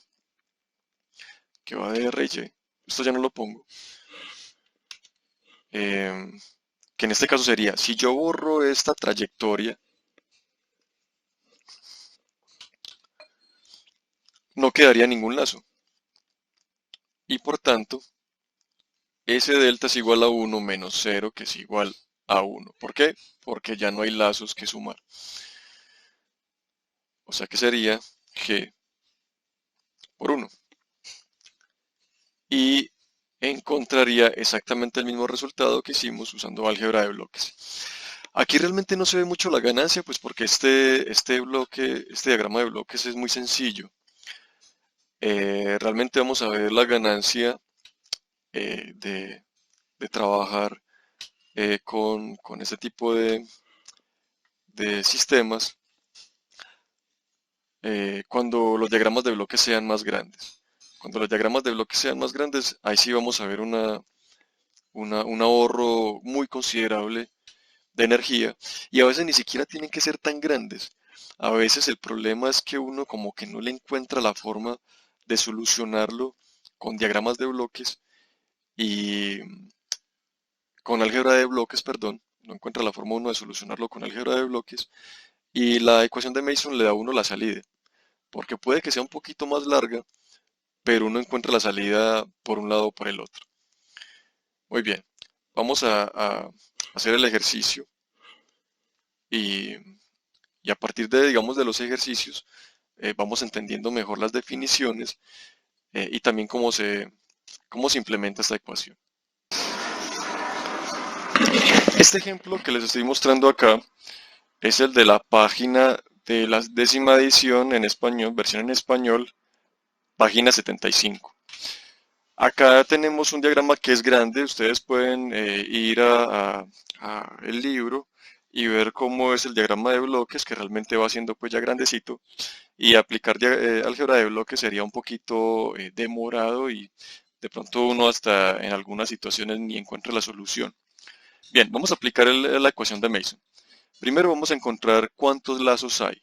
que va de R y Y. Esto ya no lo pongo. Que en este caso sería, si yo borro esta trayectoria, no quedaría ningún lazo. Y por tanto, ese delta es igual a 1 menos 0, que es igual a 1. ¿Por qué? Porque ya no hay lazos que sumar. O sea que sería G por 1. y encontraría exactamente el mismo resultado que hicimos usando álgebra de bloques. Aquí realmente no se ve mucho la ganancia, pues porque este diagrama de bloques es muy sencillo. Realmente vamos a ver la ganancia de trabajar con este tipo de sistemas cuando los diagramas de bloques sean más grandes. Cuando los diagramas de bloques sean más grandes, ahí sí vamos a ver un ahorro muy considerable de energía y a veces ni siquiera tienen que ser tan grandes. A veces el problema es que uno como que no le encuentra la forma de solucionarlo con diagramas de bloques y con álgebra de bloques, perdón, no encuentra la forma uno de solucionarlo con álgebra de bloques y la ecuación de Mason le da a uno la salida, porque puede que sea un poquito más larga, pero uno encuentra la salida por un lado o por el otro. Muy bien, vamos a hacer el ejercicio y, y a partir de, digamos, de los ejercicios, vamos entendiendo mejor las definiciones y también cómo se implementa esta ecuación. Este ejemplo que les estoy mostrando acá es el de la página de la 10ª edición en español, versión en español, página 75. Acá tenemos un diagrama que es grande, ustedes pueden ir a el libro y ver cómo es el diagrama de bloques, que realmente va siendo pues ya grandecito, y aplicar álgebra de bloques sería un poquito demorado y de pronto uno hasta en algunas situaciones ni encuentra la solución. Bien, vamos a aplicar la ecuación de Mason. Primero vamos a encontrar cuántos lazos hay.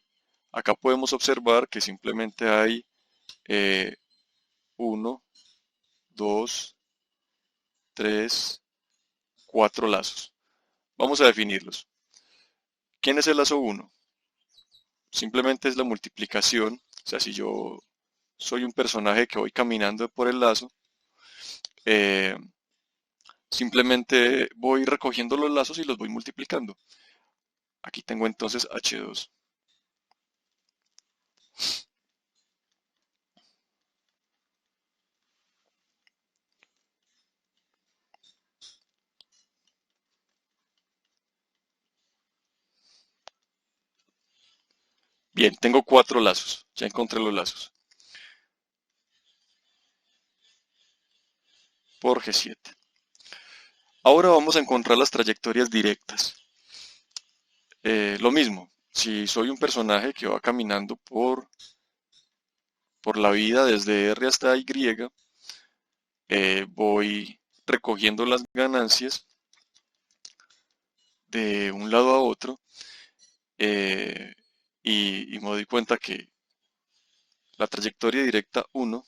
Acá podemos observar que simplemente hay 1, 2, 3, 4 lazos. Vamos a definirlos. ¿Quién es el lazo 1? Simplemente es la multiplicación. O sea, si yo soy un personaje que voy caminando por el lazo, eh, simplemente voy recogiendo los lazos y los voy multiplicando. Aquí tengo entonces H2. Bien, tengo 4 lazos. Ya encontré los lazos. Por G7. Ahora vamos a encontrar las trayectorias directas. Lo mismo, si soy un personaje que va caminando por la vida desde R hasta Y, voy recogiendo las ganancias de un lado a otro eh, y me doy cuenta que la trayectoria directa 1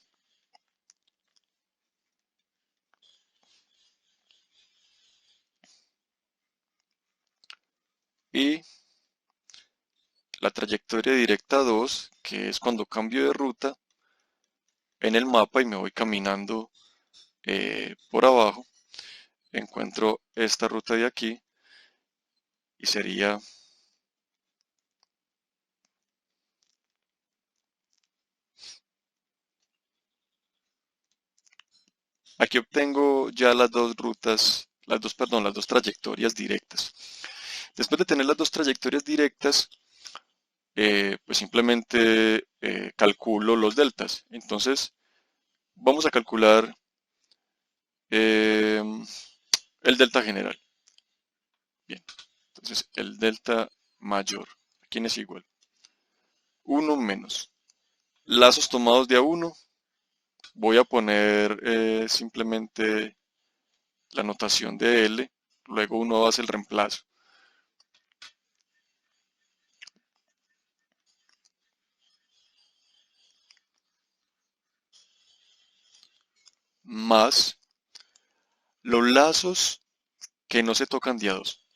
y la trayectoria directa 2, que es cuando cambio de ruta en el mapa y me voy caminando por abajo, encuentro esta ruta de aquí y sería aquí obtengo ya las dos rutas, las dos trayectorias directas. Después de tener las dos trayectorias directas, pues simplemente calculo los deltas. Entonces, vamos a calcular eh, el delta general. Bien, entonces el delta mayor, ¿a quién es igual? 1 menos lazos tomados de a 1. Voy a poner simplemente la notación de L, luego uno hace el reemplazo. Más los lazos que no se tocan de a 2.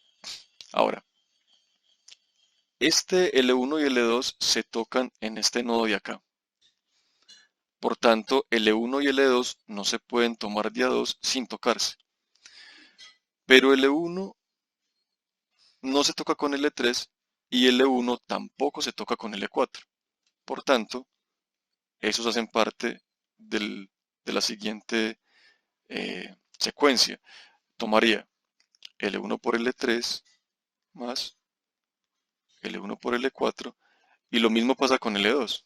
Ahora, este L1 y L2 se tocan en este nodo de acá. Por tanto, L1 y L2 no se pueden tomar de a 2 sin tocarse. Pero L1 no se toca con L3 y L1 tampoco se toca con L4. Por tanto, esos hacen parte de la siguiente secuencia. Tomaría L1 por L3 más L1 por L4 y lo mismo pasa con L2.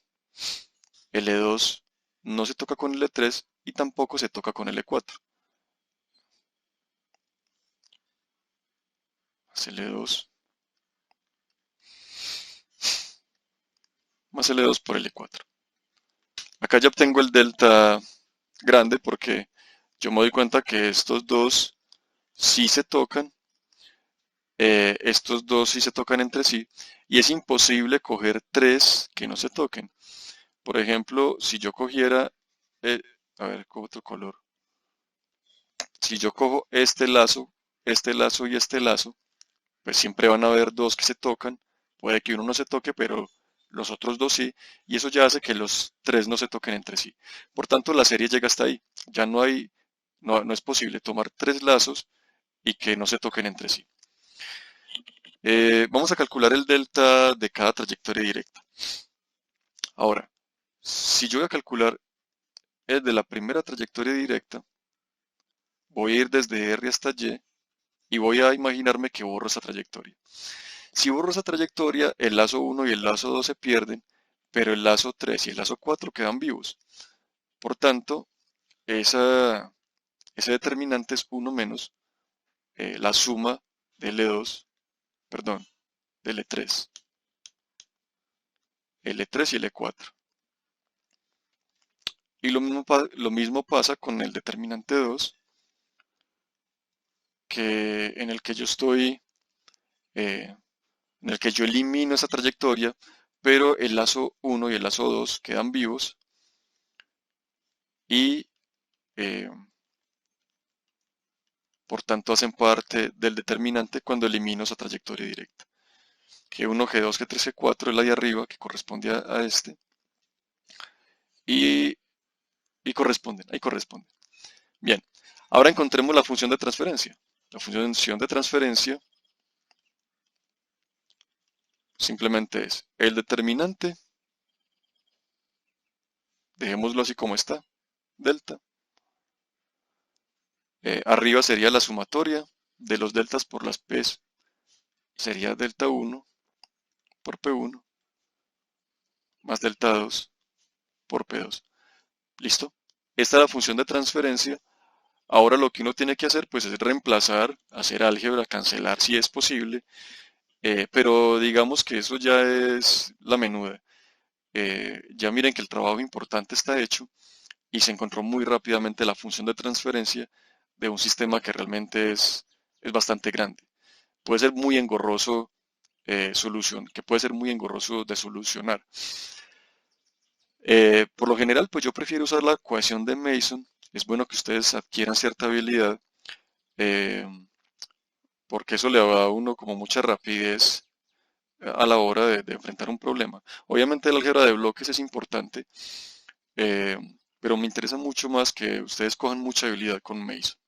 L2 no se toca con L3 y tampoco se toca con L4. Más L2 más L2 por L4. Acá ya obtengo el delta grande porque yo me doy cuenta que estos dos sí se tocan, estos dos sí se tocan entre sí y es imposible coger tres que no se toquen. Por ejemplo, si yo cogiera, eh, a ver, cojo otro color. Si yo cojo este lazo y este lazo, pues siempre van a haber dos que se tocan. Puede que uno no se toque, pero los otros dos sí. Y eso ya hace que los tres no se toquen entre sí. Por tanto, la serie llega hasta ahí. Ya no es posible tomar tres lazos y que no se toquen entre sí. Vamos a calcular el delta de cada trayectoria directa. Ahora, si yo voy a calcular el de la primera trayectoria directa, voy a ir desde R hasta y voy a imaginarme que borro esa trayectoria. Si borro esa trayectoria, el lazo 1 y el lazo 2 se pierden, pero el lazo 3 y el lazo 4 quedan vivos. Por tanto, ese determinante es 1 menos la suma de L2, perdón, de L3, L3 y L4. Y lo mismo pasa con el determinante 2, en el que yo estoy, en el que yo elimino esa trayectoria, pero el lazo 1 y el lazo 2 quedan vivos y eh, por tanto hacen parte del determinante cuando elimino esa trayectoria directa. G1, G2, G3, G4 es la de arriba que corresponde a este y, ahí corresponden. Bien, ahora encontremos la función de transferencia. La función de transferencia simplemente es el determinante, dejémoslo así como está, delta. Arriba sería la sumatoria de los deltas por las P's, sería delta 1 por P1 más delta 2 por P2. ¿Listo? Esta es la función de transferencia. Ahora lo que uno tiene que hacer pues es reemplazar, hacer álgebra, cancelar si es posible, pero digamos que eso ya es la menuda. Ya miren que el trabajo importante está hecho y se encontró muy rápidamente la función de transferencia de un sistema que realmente es bastante grande. Puede ser muy engorroso que puede ser muy engorroso de solucionar. Por lo general, pues yo prefiero usar la ecuación de Mason. Es bueno que ustedes adquieran cierta habilidad eh, porque eso le da a uno como mucha rapidez a la hora de enfrentar un problema. Obviamente el álgebra de bloques es importante, eh, pero me interesa mucho más que ustedes cojan mucha habilidad con Mason.